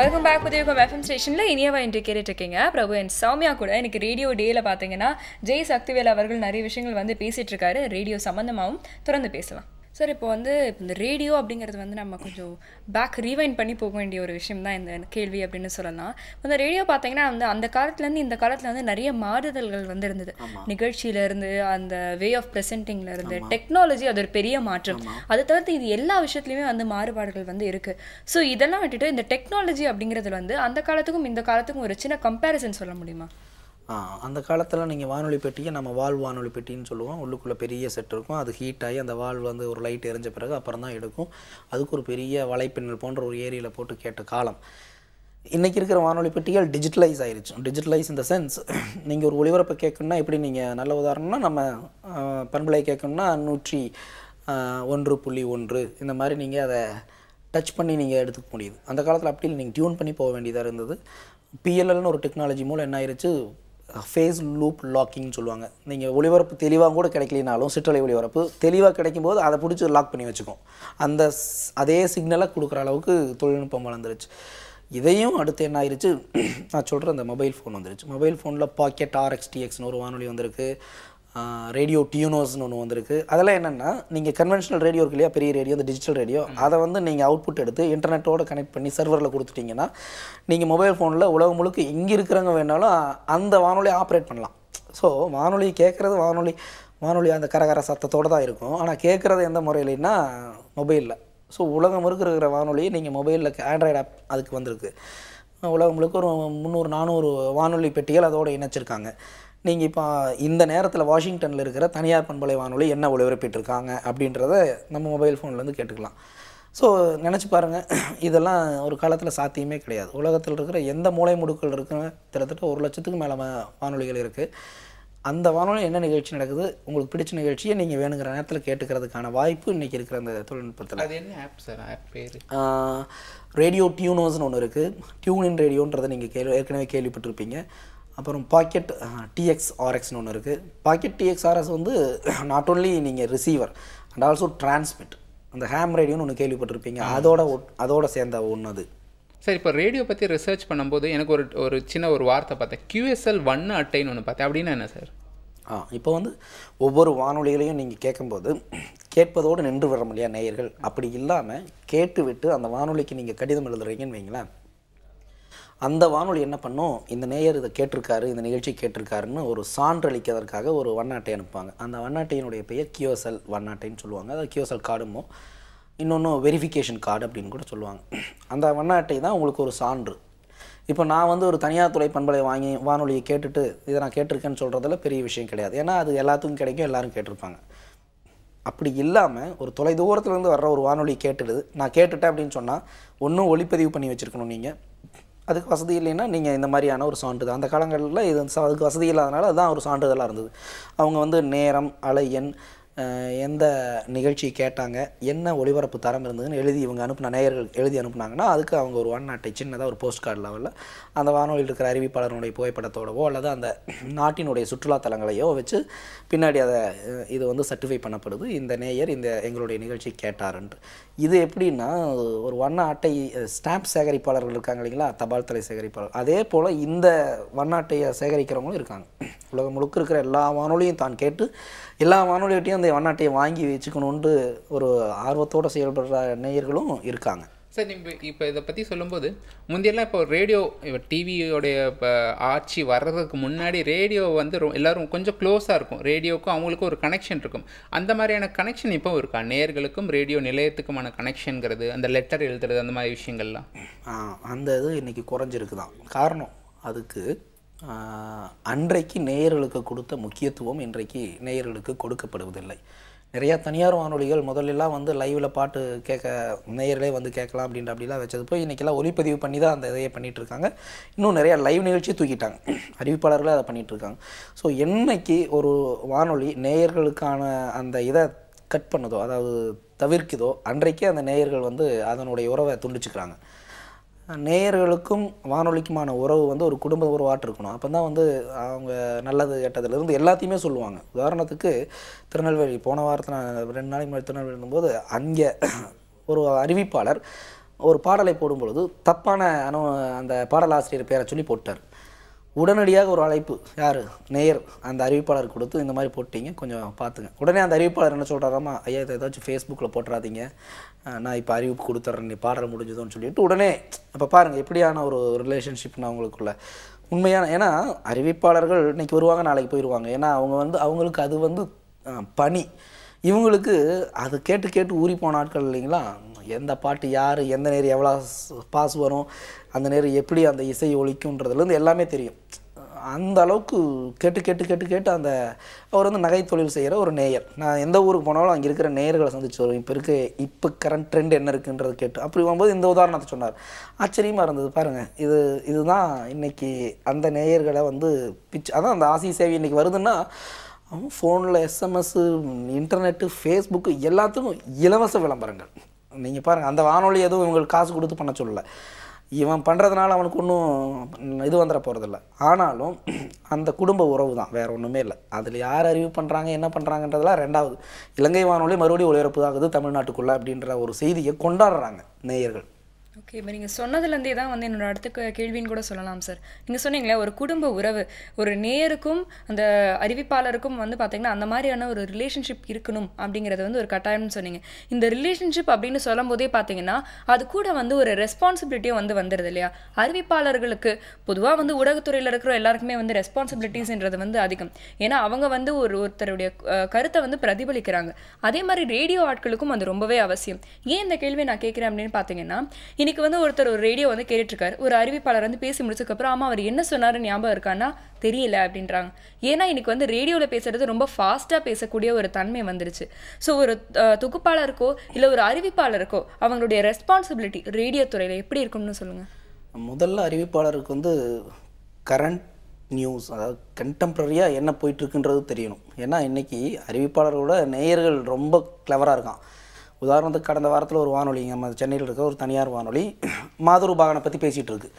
வெல்கம் பேக் புதிய எஃப்எம் ஸ்டேஷனில் இனியவா இன்று கேட்டுட்டு இருக்கீங்க. பிரபு அண்ட் சௌமியா கூட எனக்கு ரேடியோ டேயில் பார்த்தீங்கன்னா ஜெய் சக்திவேல் அவர்கள் நிறைய விஷயங்கள் வந்து பேசிகிட்டு இருக்காரு. ரேடியோ சம்மந்தமாகவும் தொடர்ந்து பேசலாம். சார், இப்போ இந்த ரேடியோ அப்படிங்கிறது வந்து நம்ம கொஞ்சம் பேக் ரீவைண்ட் பண்ணி போக வேண்டிய ஒரு விஷயம் தான் இந்த கேள்வி அப்படின்னு சொல்லலாம். இந்த ரேடியோ பார்த்தீங்கன்னா அந்த காலத்துலேருந்து இந்த காலத்தில் வந்து நிறைய மாறுதல்கள் வந்து இருந்தது. நிகழ்ச்சியிலேருந்து, அந்த வே ஆஃப் ப்ரெசென்டிங்லேருந்து, டெக்னாலஜி அது ஒரு பெரிய மாற்றம். அதை தவிர்த்து இது எல்லா விஷயத்துலையுமே வந்து மாறுபாடுகள் வந்து இருக்குது. ஸோ இதெல்லாம் விட்டுட்டு இந்த டெக்னாலஜி அப்படிங்கிறது வந்து அந்த காலத்துக்கும் இந்த காலத்துக்கும் ஒரு சின்ன கம்பேரிசன் சொல்ல முடியுமா? அந்த காலத்தில் நீங்கள் வானொலி பெட்டியை நம்ம வால்வ் வானொலி பெட்டின்னு சொல்லுவோம். உள்ளுக்குள்ளே பெரிய செட் இருக்கும். அது ஹீட் ஆகி அந்த வால்வ் வந்து ஒரு லைட் எரிஞ்ச பிறகு அப்புறம் தான் எடுக்கும். அதுக்கு ஒரு பெரிய வலைப்பின்னல் போன்ற ஒரு ஏரியில் போட்டு கேட்ட காலம். இன்றைக்கி இருக்கிற வானொலி பெட்டிகள் டிஜிட்டலைஸ் ஆகிருச்சு. டிஜிட்டலைஸ் இந்த சென்ஸ், நீங்கள் ஒரு ஒளிபரப்பை கேட்கணுன்னா எப்படி, நீங்கள் நல்ல உதாரணம்னா நம்ம பண்பலை கேட்கணுன்னா 101.1 இந்த மாதிரி நீங்கள் அதை டச் பண்ணி நீங்கள் எடுத்துக்க முடியுது. அந்த காலத்தில் அப்படி நீங்கள் டியூன் பண்ணி போக வேண்டியதாக இருந்தது. பிஎல்எல்னு ஒரு டெக்னாலஜி மூலம் என்ன ஆயிடுச்சு, ஃபேஸ் லூப் லாக்கிங்னு சொல்லுவாங்க. நீங்கள் ஒளிபரப்பு தெளிவாக கூட கிடைக்கலினாலும் சிற்றலை ஒளிபரப்பு தெளிவாக கிடைக்கும்போது அதை பிடிச்சி லாக் பண்ணி வச்சுக்கும். அதே சிக்னலை கொடுக்குற அளவுக்கு தொழில்நுட்பம் வளர்ந்துருச்சு. இதையும் அடுத்து என்ன ஆயிடுச்சு, நான் சொல்கிறேன், அந்த மொபைல் ஃபோன் வந்துருச்சு. மொபைல் ஃபோனில் பாக்கெட் RXTXன்னு ஒரு வானொலி வந்திருக்கு. ரேடியோ டியூனர்ஸ்னு ஒன்று வந்திருக்கு. அதெல்லாம் என்னென்னா, நீங்கள் கன்வென்ஷனல் ரேடியோ இருக்கு இல்லையா, பெரிய ரேடியோ, அந்த டிஜிட்டல் ரேடியோ, அதை வந்து நீங்கள் அவுட்புட் எடுத்து இன்டர்நெட்டோடு கனெக்ட் பண்ணி சர்வரில் கொடுத்துட்டிங்கன்னா நீங்கள் மொபைல் ஃபோனில் உலகம் முழுக்க இங்கே இருக்கிறவங்க வேணாலும் அந்த வானொலியை ஆப்ரேட் பண்ணலாம். ஸோ வானொலி கேட்குறது வானொலி அந்த கரகர சத்தத்தோடு தான் இருக்கும். ஆனால் கேட்குறது எந்த முறையிலன்னா மொபைலில். ஸோ உலகம் இருக்கிற வானொலியை நீங்கள் மொபைலில் ஆண்ட்ராய்டு ஆப் அதுக்கு வந்திருக்கு. உலகம் முழுக்க ஒரு 300-400 வானொலி பெட்டிகள் அதோடு இணைச்சிருக்காங்க. நீங்கள் இப்போ இந்த நேரத்தில் வாஷிங்டனில் இருக்கிற தனியார் பண்பலை வானொலி என்ன ஒளிபரப்பிட்டுருக்காங்க அப்படின்றத நம்ம மொபைல் ஃபோன்லேருந்து கேட்டுக்கலாம். ஸோ நினச்சி பாருங்கள், இதெல்லாம் ஒரு காலத்தில் சாத்தியமே கிடையாது. உலகத்தில் இருக்கிற எந்த மூலை முடுக்கள் இருக்குன்னு கிட்டத்தட்ட 1 லட்சத்துக்கு மேலே வானொலிகள் இருக்குது. அந்த வானொலி என்ன நிகழ்ச்சி நடக்குது, உங்களுக்கு பிடிச்ச நிகழ்ச்சியை நீங்கள் வேணுங்கிற நேரத்தில் கேட்டுக்கிறதுக்கான வாய்ப்பு இன்றைக்கி இருக்கிற அந்த தொழில்நுட்பத்தில். அது என்ன ஆப் சார்? ஆப் பேர் ரேடியோ டியூனர்ஸ்னு ஒன்று இருக்குது. டியூன் ரேடியோன்றதை நீங்கள் ஏற்கனவே கேள்விப்பட்டிருப்பீங்க. அப்புறம் பாக்கெட் TXRXன்னு ஒன்று இருக்குது. பாக்கெட் TXRX வந்து நாட் ஓன்லி நீங்கள் ரிசீவர் அண்ட் ஆல்சோ டிரான்ஸ்மிட். அந்த ஹேம் ரேடியோன்னு ஒன்று கேள்விப்பட்டிருப்பீங்க. அதோட சேர்ந்த ஒன்று அது. சார், இப்போ ரேடியோ பற்றி ரிசர்ச் பண்ணும்போது எனக்கு ஒரு சின்ன வார்த்தை பார்த்தேன், QSL 1 அட்டைன்னு ஒன்று பார்த்தேன். அப்படின்னா என்ன சார்? இப்போ வந்து ஒவ்வொரு வானொலிகளையும் நீங்கள் கேட்கும்போது கேட்பதோடு நின்று வர முடியாது நேயர்கள். அப்படி இல்லாமல் கேட்டு விட்டு அந்த வானொலிக்கு நீங்கள் கடிதம் எழுதுறீங்கன்னு வைங்களேன், அந்த வானொலி என்ன பண்ணும், இந்த நேயர் இதை கேட்டிருக்காரு, இந்த நிகழ்ச்சி கேட்டிருக்காருன்னு ஒரு சான்றளிக்கிறதுக்காக ஒரு 1 அட்டை அனுப்புவாங்க. அந்த 1 அட்டையினுடைய பெயர் QSL 1 அட்டைன்னு சொல்லுவாங்க. அது QSL கார்டுமோ இன்னொன்று வெரிஃபிகேஷன் கார்டு அப்படின்னு கூட சொல்லுவாங்க. அந்த 1 அட்டை தான் உங்களுக்கு ஒரு சான்று. இப்போ நான் வந்து ஒரு தனியார் துறை பண்பலை வானொலியை கேட்டுட்டு இதை நான் கேட்டிருக்கேன்னு சொல்கிறதுல பெரிய விஷயம் கிடையாது. ஏன்னா அது எல்லாத்துக்கும் கிடைக்கும், எல்லோரும் கேட்டிருப்பாங்க. அப்படி இல்லாமல் ஒரு தொலை தூரத்துலேருந்து வர்ற ஒரு வானொலி கேட்டுடுது, நான் கேட்டுட்டேன் அப்படின்னு சொன்னால் ஒன்றும் ஒளிப்பதிவு பண்ணி வச்சுருக்கணும் நீங்கள். அதுக்கு வசதி இல்லைன்னா நீங்கள் இந்த மாதிரியான ஒரு சான்றிதழ், அந்த காலங்களில் இது அதுக்கு வசதி இல்லாதனால அதுதான் ஒரு சான்றிதழாக இருந்தது. அவங்க வந்து நேரம், அலை எண், எந்த நிகழ்ச்சி கேட்டாங்க, என்ன ஒளிபரப்பு தரம் இருந்ததுன்னு எழுதி இவங்க அனுப்பின நேயர்கள் எழுதி அனுப்புனாங்கன்னா அதுக்கு அவங்க ஒரு அட்டை சின்னதாக ஒரு போஸ்ட் கார்டு லெவலில் அந்த வானொலியில் இருக்கிற அறிவிப்பாளர்களுடைய புகைப்படத்தோடவோ அல்லது அந்த நாட்டினுடைய சுற்றுலாத்தலங்களையோ வச்சு பின்னாடி அதை இது வந்து சர்டிஃபை பண்ணப்படுது, இந்த நேயர் இந்த எங்களுடைய நிகழ்ச்சி கேட்டாருன்ட்டு. இது எப்படின்னா ஒரு வண்ண அட்டை ஸ்டாம்ப் சேகரிப்பாளர்கள் இருக்காங்க இல்லைங்களா, தபால் தலை சேகரிப்பாளர், அதே போல் இந்த வண்ண அட்டையை சேகரிக்கிறவங்களும் இருக்காங்க. உலகம் முழுக்க இருக்கிற எல்லா வானொலியும் தான் கேட்டு எல்லா வானொலிகிட்டையும் அந்த வண்ண அட்டையை வாங்கி வச்சுக்கணுன்ட்டு ஒரு ஆர்வத்தோடு செயல்படுற நேயர்களும் இருக்காங்க. சார் இப்போ இதை பற்றி சொல்லும்போது முந்தையெல்லாம் இப்போ ரேடியோ, இப்போ டிவியோடைய இப்போ ஆட்சி வர்றதுக்கு முன்னாடி ரேடியோ வந்து எல்லோரும் கொஞ்சம் க்ளோஸாக இருக்கும், ரேடியோவுக்கும் அவங்களுக்கும் ஒரு கனெக்ஷன் இருக்கும். அந்த மாதிரியான கனெக்ஷன் இப்போ இருக்கா? நேயர்களுக்கும் ரேடியோ நிலையத்துக்குமான கனெக்ஷனுங்கிறது, அந்த லெட்டர் எழுதுறது, அந்த மாதிரி விஷயங்கள்லாம் அந்த இது இன்றைக்கி குறைஞ்சிருக்கு தான். காரணம் அதுக்கு அன்றைக்கு நேயர்களுக்கு கொடுத்த முக்கியத்துவம் இன்றைக்கு நேயர்களுக்கு கொடுக்கப்படுவதில்லை. நிறையா தனியார் வானொலிகள் முதல்லலாம் வந்து லைவில் பாட்டு கேட்க நேயர்களே வந்து கேட்கலாம் அப்படிலாம் வச்சது போய் இன்றைக்கெல்லாம் ஒளிப்பதிவு பண்ணி தான் அந்த இதையே பண்ணிகிட்ருக்காங்க. இன்னும் நிறையா லைவ் நிகழ்ச்சி தூக்கிட்டாங்க, அறிவிப்பாளர்களே அதை பண்ணிகிட்ருக்காங்க. ஸோ என்னைக்கு ஒரு வானொலி நேயர்களுக்கான அந்த இதை கட் பண்ணுதோ, அதாவது தவிர்க்குதோ, அன்றைக்கே அந்த நேயர்கள் வந்து அதனுடைய உறவை துண்டிச்சுக்கிறாங்க. நேயர்களுக்கும் வானொலிக்குமான உறவு வந்து ஒரு குடும்ப உறவாட்டு இருக்கணும். அப்போ தான் வந்து அவங்க நல்லது கேட்டதுலேருந்து எல்லாத்தையுமே சொல்லுவாங்க. உதாரணத்துக்கு திருநெல்வேலி போன வாரத்தில் நான் 2 நாளைக்கு முன்னாடி திருநெல்வேலி இருந்தபோது அங்கே ஒரு அறிவிப்பாளர் ஒரு பாடலை போடும்பொழுது தப்பான அந்த பாடலாசிரியர் பேரை சொல்லி போட்டார். உடனடியாக ஒரு அழைப்பு, யார், நேயர் அந்த அறிவிப்பாளர் கொடுத்து இந்த மாதிரி போட்டிங்க கொஞ்சம் பார்த்துங்க. உடனே அந்த அறிவிப்பாளர் என்ன சொல்கிறாராமா, ஐயா இதை ஏதாச்சும் ஃபேஸ்புக்கில் போட்டுறாதீங்க, நான் இப்போ அறிவிப்பு கொடுத்துட்றேன், நீ பாடல் முடிஞ்சதுன்னு சொல்லிட்டு உடனே. அப்போ பாருங்கள் எப்படியான ஒரு ரிலேஷன்ஷிப்னா அவங்களுக்குள்ள உண்மையான. ஏன்னா அறிவிப்பாளர்கள் இன்றைக்கி வருவாங்க, நாளைக்கு போயிடுவாங்க. ஏன்னா அவங்க வந்து அவங்களுக்கு அது வந்து பணி. இவங்களுக்கு அது கேட்டு கேட்டு ஊறி போன ஆட்கள் இல்லைங்களா, எந்த பாட்டு யார், எந்த நேரம் எவ்வளோ பாஸ் வரும், அந்த நேரம் எப்படி அந்த இசை ஒலிக்குன்றதுலேருந்து எல்லாமே தெரியும். அந்த அளவுக்கு கேட்டு கேட்டு கேட்டு கேட்டு அந்த அவர் வந்து நகை தொழில் செய்கிற ஒரு நேயர். நான் எந்த ஊருக்கு போனாலும் அங்கே இருக்கிற நேயர்களை சந்திச்சு வரும், இப்போ கரண்ட் ட்ரெண்ட் என்ன இருக்குன்றது கேட்டு. அப்படி வரும்போது இந்த உதாரணத்தை சொன்னார், ஆச்சரியமாக இருந்தது. பாருங்கள், இதுதான் இன்றைக்கி அந்த நேயர்களை வந்து அதான் அந்த ஆசி சேவை இன்றைக்கி வருதுன்னா அவன் ஃபோனில் எஸ்எம்எஸ்ஸு, இன்டர்நெட்டு, ஃபேஸ்புக்கு எல்லாத்துக்கும் இலவச விளம்பரங்கள். நீங்கள் பாருங்கள், அந்த வானொலி எதுவும் இவங்களுக்கு காசு கொடுத்து பண்ண சொல்லலை. இவன் பண்ணுறதுனால அவனுக்கு ஒன்றும் இது வந்துட போகிறதில்ல. ஆனாலும் அந்த குடும்ப உறவு தான், வேறு ஒன்றுமே இல்லை. அதில் யார் அறிவு பண்ணுறாங்க, என்ன பண்ணுறாங்கன்றதெல்லாம் ரெண்டாவது. இலங்கை வானொலி மறுபடியும் ஒளிபரப்பு ஆகுது தமிழ்நாட்டுக்குள்ளே அப்படின்ற ஒரு செய்தியை கொண்டாடுறாங்க நேயர்கள். ஓகே, இப்போ நீங்கள் சொன்னதுலேருந்தே தான் வந்து என்னோட அடுத்த கேள்வின்னு கூட சொல்லலாம் சார். நீங்கள் சொன்னீங்களே ஒரு குடும்ப உறவு, ஒரு நேயருக்கும் அந்த அறிவிப்பாளருக்கும் வந்து பார்த்திங்கன்னா அந்த மாதிரியான ஒரு ரிலேஷன்ஷிப் இருக்கணும் அப்படிங்கிறது வந்து ஒரு கட்டாயம்னு சொன்னீங்க. இந்த ரிலேஷன்ஷிப் அப்படின்னு சொல்லும் போதே பார்த்தீங்கன்னா அது கூட வந்து ஒரு ரெஸ்பான்சிபிலிட்டியும் வந்து வந்துடுது இல்லையா? அறிவிப்பாளர்களுக்கு பொதுவாக வந்து ஊடகத்துறையில் இருக்கிற எல்லாருக்குமே வந்து ரெஸ்பான்சிபிலிட்டிஸ்ன்றது வந்து அதிகம். ஏன்னா அவங்க வந்து ஒருத்தருடைய கருத்தை வந்து பிரதிபலிக்கிறாங்க. அதே மாதிரி ரேடியோ ஆட்களுக்கும் அது ரொம்பவே அவசியம். ஏன் இந்த கேள்வியை நான் கேட்குறேன் அப்படின்னு பார்த்தீங்கன்னா, இன்னைக்கு வந்து ஒருத்தர் ஒரு ரேடியோ வந்து கேட்டுருக்காரு, ஒரு அறிவிப்பாளர் வந்து பேசி முடிச்சதுக்கப்புறம் ஆமாம் அவர் என்ன சொன்னாரு ஞாபகம் இருக்கான்னா தெரியல அப்படின்றாங்க. ஏன்னா இன்னைக்கு வந்து ரேடியோவில் பேசுறது ரொம்ப ஃபாஸ்ட்டாக பேசக்கூடிய ஒரு தன்மை வந்துருச்சு. ஸோ ஒரு தொகுப்பாளருக்கோ இல்லை ஒரு அறிவிப்பாளருக்கோ அவங்களுடைய ரெஸ்பான்சிபிலிட்டி ரேடியோ துறையில் எப்படி இருக்கும்னு சொல்லுங்கள். முதல்ல அறிவிப்பாளருக்கு வந்து கரண்ட் நியூஸ், அதாவது கண்டெம்ப்ரரியாக என்ன போயிட்டுருக்குன்றது தெரியணும். ஏன்னா இன்றைக்கி அறிவிப்பாளரோட நேயர்கள் ரொம்ப கிளவராக இருக்கான். உதாரணத்துக்கு கடந்த வாரத்தில் ஒரு வானொலி, நம்ம சென்னையில் இருக்க ஒரு தனியார் வானொலி மாதுரு பாகனை பற்றி பேசிகிட்டு இருக்குது.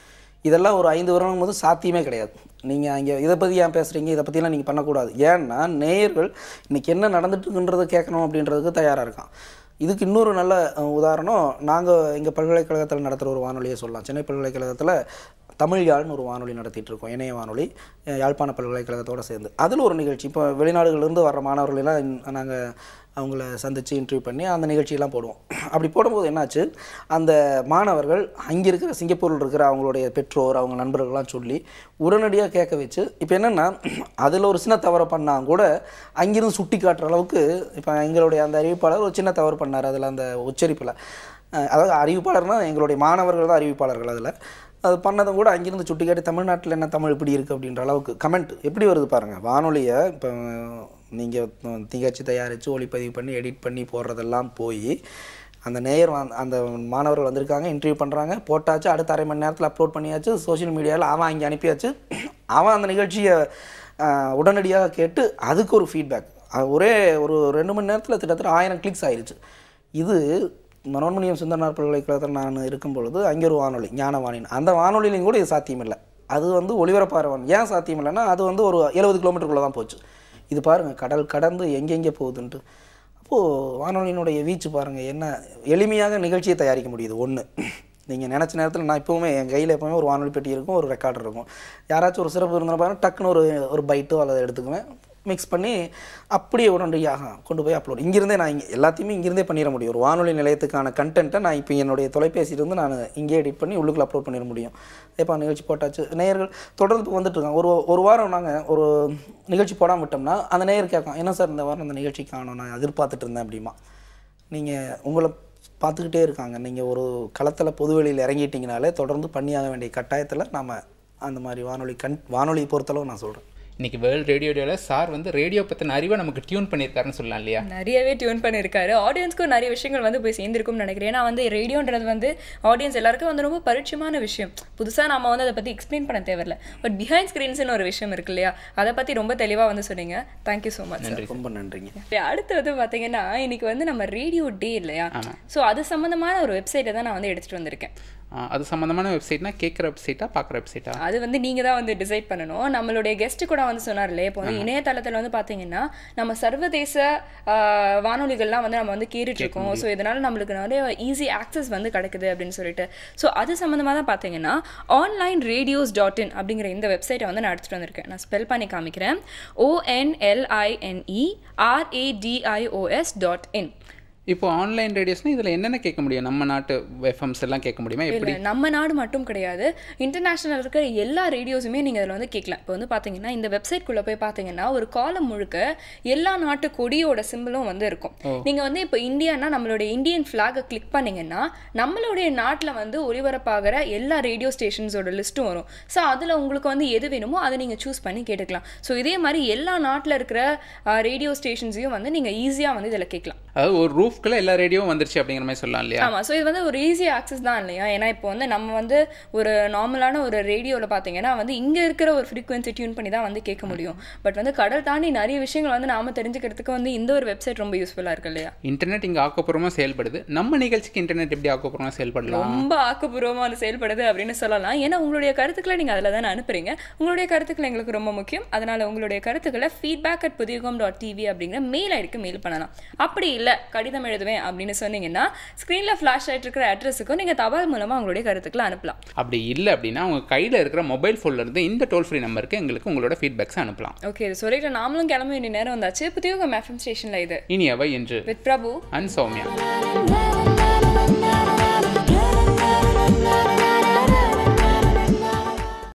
இதெல்லாம் ஒரு 5 வருடம் போது சாத்தியமே கிடையாது. நீங்கள் அங்கே இதை பற்றி ஏன் பேசுகிறீங்க, இதை பற்றிலாம் நீங்கள் பண்ணக்கூடாது. ஏன்னா நேயர்கள் இன்றைக்கி என்ன நடந்துட்டுருக்குன்றதை கேட்கணும் அப்படின்றதுக்கு தயாராக இருக்கான். இதுக்கு இன்னொரு நல்ல உதாரணம், நாங்கள் எங்கள் பல்கலைக்கழகத்தில் நடத்துகிற ஒரு வானொலியை சொல்லலாம். சென்னை பல்கலைக்கழகத்தில் தமிழ் யாழ்னு ஒரு வானொலி நடத்திட்டு இருக்கோம், இணைய வானொலி, யாழ்ப்பாண பல்கலைக்கழகத்தோடு சேர்ந்து. அதில் ஒரு நிகழ்ச்சி, இப்போ வெளிநாடுகளிலிருந்து வர்ற மாணவர்களெல்லாம் நாங்கள் அவங்கள சந்தித்து இன்டர்வியூ பண்ணி அந்த நிகழ்ச்சியெல்லாம் போடுவோம். அப்படி போடும்போது என்னாச்சு, அந்த மாணவர்கள் அங்கே இருக்கிற சிங்கப்பூரில் இருக்கிற அவங்களுடைய பெற்றோர், அவங்க நண்பர்கள்லாம் சொல்லி உடனடியாக கேட்க வச்சு, இப்போ என்னென்னா அதில் ஒரு சின்ன தவறை பண்ணால் கூட அங்கிருந்து சுட்டி காட்டுற அளவுக்கு, இப்போ எங்களுடைய அந்த அறிவிப்பாளர் ஒரு சின்ன தவறு பண்ணார் அதில், அந்த உச்சரிப்பில். அதாவது அறிவிப்பாளர்னால் எங்களுடைய மாணவர்கள் தான் அறிவிப்பாளர்கள். அதில் அது பண்ணதும் கூட அங்கேருந்து சுட்டி காட்டி தமிழ்நாட்டில் என்ன தமிழ் இப்படி இருக்குது அப்படின்ற அளவுக்கு கமெண்ட் எப்படி வருது பாருங்கள். வானொலியை இப்போ நீங்கள் நிகழ்ச்சி தயாரித்து ஒளிப்பதிவு பண்ணி எடிட் பண்ணி போடுறதெல்லாம் போய் அந்த நேயர் அந்த மாணவர்கள் வந்திருக்காங்க, இன்டர்வியூ பண்ணுறாங்க, போட்டாச்சு, அடுத்த அரை மணி நேரத்தில் அப்லோட் பண்ணியாச்சு, சோஷியல் மீடியாவில் அவன் இங்கே அனுப்பியாச்சு. அவன் அந்த நிகழ்ச்சியை உடனடியாக கேட்டு அதுக்கு ஒரு ஃபீட்பேக் ஒரே ஒரு 2 மணி நேரத்தில் கிட்டத்தட்ட 1000 கிளிக்ஸ் ஆயிடுச்சு. இது மனோன்மணியம் சுந்தரனார் பல்கலைக்கழகத்தில் நான் இருக்கும் பொழுது அங்கே ஒரு வானொலி ஞானவாணின்னு, அந்த வானொலியிலையும் கூட இது சாத்தியமில்லை. அது வந்து ஒளிபரப்பாரவன் ஏன் சாத்தியமில்லைன்னா அது வந்து ஒரு 70 கிலோமீட்டருக்குள்ளே தான் போச்சு. இது பாருங்கள் கடல் கடந்து எங்கெங்கே போகுதுன்ட்டு. அப்போது வானொலியினுடைய வீச்சு பாருங்கள், என்ன எளிமையாக நிகழ்ச்சியை தயாரிக்க முடியுது. ஒன்று, நீங்கள் நினச்ச நேரத்தில் நான் இப்போவுமே என் கையில் எப்போவுமே ஒரு வானொலி பெட்டி இருக்கும், ஒரு ரெக்கார்டர் இருக்கும். யாராச்சும் ஒரு சிறப்பு இருந்தால் பாருங்கள், டக்குன்னு ஒரு பைட்டோ அல்லது எடுத்துக்குவேன், மிக்ஸ் பண்ணி அப்படியே உடனடியாக கொண்டு போய் அப்லோட். இங்கேருந்தே நான் எல்லாத்தையுமே இங்கேருந்தே பண்ணிட முடியும். ஒரு வானொலி நிலையத்துக்கான கண்டென்ட்டை நான் இப்போ என்னுடைய தொலைபேசியிலிருந்து நான் இங்கே எடிட் பண்ணி உள்ளுக்குள்ள அப்லோட் பண்ணிட முடியும். இப்போ நிகழ்ச்சி போட்டாச்சு, நேயர்கள் தொடர்ந்து வந்துட்டுருக்காங்க. ஒரு வாரம் நாங்கள் ஒரு நிகழ்ச்சி போடாமல் விட்டோம்னா அந்த நேயர் கேட்கும், என்ன சார் இந்த வாரம் அந்த நிகழ்ச்சி காணும், நான் எதிர்பார்த்துட்டு இருந்தேன் அப்படிமா. நீங்கள் உங்களை பார்த்துக்கிட்டே இருக்காங்க. நீங்கள் ஒரு களத்தில் பொதுவெளியில் இறங்கிட்டிங்கனாலே தொடர்ந்து பண்ணியாக வேண்டிய கட்டாயத்தில் நாம் அந்த மாதிரி வானொலி பொறுத்தளவு நான் சொல்கிறேன். இன்னைக்கு வேர்ல்டு ரேடியோ டேல சார் வந்து ரேடியோ பற்றின அறிவை நமக்கு டியூன் பண்ணியிருக்காருன்னு சொல்லலாம் இல்லையா? நிறையவே டியூன் பண்ணியிருக்காரு. ஆடியன்ஸ்க்கும் நிறைய விஷயங்கள் வந்து போய் சேர்ந்துருக்கும்னு நினைக்கிறேன். ஏன்னா வந்து ரேடியோன்றது வந்து ஆடியன்ஸ் எல்லாருக்கும் வந்து ரொம்ப பரிச்சயமான விஷயம். புதுசாக நம்ம வந்து அதை பற்றி எக்ஸ்பிளைன் பண்ண தேவையில்லை. பட் பிஹைண்ட் ஸ்க்ரீன்ஸ்னு ஒரு விஷயம் இருக்கு இல்லையா, அதை பற்றி ரொம்ப தெளிவாக வந்து சொன்னீங்க. Thank you so much. ரொம்ப நன்றிங்க. அடுத்து வந்து பார்த்தீங்கன்னா இன்னைக்கு வந்து நம்ம ரேடியோ டே இல்லையா, ஸோ அது சம்மந்தமான ஒரு வெப்சைட்டை தான் நான் வந்து எடுத்துகிட்டு வந்திருக்கேன். அது சம்மந்தமான வெப்சைட்னா கேட்குற வெப்சைட்டா பார்க்குற வெப்சைட்டா? அது வந்து நீங்கள் தான் வந்து டிசைட் பண்ணணும். நம்மளுடைய கெஸ்ட்டு கூட வந்து சொன்னார் இல்லையா, இப்போ வந்து இணையதளத்தில் வந்து பார்த்தீங்கன்னா நம்ம சர்வதேச வானொலிகள்லாம் வந்து நம்ம வந்து கேட்டுட்ருக்கோம். ஸோ இதனால் நம்மளுக்கு நிறைய ஈஸி ஆக்சஸ் வந்து கிடைக்குது அப்படின்னு சொல்லிட்டு. ஸோ அது சம்மந்தமாக தான் பார்த்தீங்கன்னா onlineradios.in அப்படிங்கிற இந்த வெப்சைட்டை வந்து நான் எடுத்துகிட்டு வந்திருக்கேன். நான் ஸ்பெல் பண்ணி காமிக்கிறேன். onlineradios.in. இப்போ ஆன்லைன் ரேடியோஸ்னால் இதில் என்னென்ன கேட்க முடியும்? நம்ம நாட்டு எஃப்எம்ஸ் எல்லாம் கேட்க முடியுமா? எப்படி? நம்ம நாடு மட்டும் கிடையாது, இன்டர்நேஷனல் இருக்கிற எல்லா ரேடியோஸுமே நீங்கள் அதில் வந்து கேட்கலாம். இப்போ வந்து பார்த்தீங்கன்னா இந்த வெப்சைட்குள்ளே போய் பார்த்தீங்கன்னா ஒரு காலம் முழுக்க எல்லா நாட்டு கொடியோட சிம்பிளும் வந்து இருக்கும். நீங்கள் வந்து இப்போ இந்தியானா நம்மளுடைய இந்தியன் ஃப்ளாகை கிளிக் பண்ணிங்கன்னா நம்மளுடைய நாட்டில் வந்து ஒளிபரப்பாகிற எல்லா ரேடியோ ஸ்டேஷன்ஸோட லிஸ்ட்டும் வரும். ஸோ அதில் உங்களுக்கு வந்து எது வேணுமோ அதை நீங்கள் சூஸ் பண்ணி கேட்டுக்கலாம். ஸோ இதே மாதிரி எல்லா நாட்டில் இருக்கிற ரேடியோ ஸ்டேஷன்ஸையும் வந்து நீங்கள் ஈஸியாக வந்து இதில் கேட்கலாம். அதாவது ஒரு ரூஃப்குள்ள எல்லா ரேடியோவும் வந்துருச்சு அப்படிங்கிற மாதிரி சொல்லலாம் இல்லையா? ஆமாம். ஸோ இது வந்து ஒரு ஈஸி ஆக்சஸ் தான் இல்லையா. ஏன்னா இப்போ வந்து நம்ம வந்து ஒரு நார்மலான ஒரு ரேடியோவில் பார்த்தீங்கன்னா வந்து இங்கே இருக்கிற ஒரு ஃப்ரீக்வன்சி டியூன் பண்ணி தான் வந்து கேட்க முடியும். பட் வந்து கடல் தாண்டி நிறைய விஷயங்கள் வந்து நாம தெரிஞ்சுக்கிறதுக்கு வந்து இந்த ஒரு வெப்சைட் ரொம்ப யூஸ்ஃபுல்லாக இருக்கு இல்லையா. இன்டர்நெட் இங்கே ஆக்கப்பூர்வமாக செயல்படுது. நம்ம நிகழ்ச்சிக்கு இன்டர்நெட் எப்படி ஆக்கப்பூர்வமாக செயல்படலாம்? ரொம்ப ஆக்கப்பூர்வமாக வந்து செயல்படுது அப்படின்னு சொல்லலாம். ஏன்னா உங்களுடைய கருத்துக்களை நீங்கள் அதில் தானே அனுப்புறீங்க. உங்களுடைய கருத்துக்கள் எங்களுக்கு ரொம்ப முக்கியம். அதனால் உங்களுடைய கருத்துக்களை feedback@pudiyugam.tv அப்படிங்கிற மெயில் ஐடிக்கு மெயில் பண்ணலாம். அப்படி இல்லை கடிதம் எழுதுவேன் அப்படின்னு சொன்னீங்கன்னா ஸ்க்ரீனில் ஃப்ளாஷ் ஆகிட்டு இருக்கிற அட்ரஸுக்கும் நீங்கள் தபால் மூலமாக உங்களுடைய கருத்துக்களை அனுப்பலாம். அப்படி இல்லை அப்படின்னா உங்கள் கையில் இருக்கிற மொபைல் ஃபோனில் இருந்து இந்த டோல் ஃப்ரீ நம்பருக்கு எங்களுக்கு உங்களோட ஃபீட்பேக்ஸ் அனுப்பலாம். ஓகே, இது சொல்லிட்டு நாமளும் கிளம்ப வேண்டிய நேரம் வந்தாச்சு. புதிய FM ஸ்டேஷனில் இது இனியவை என்று வித் பிரபு அண்ட் சௌமியா.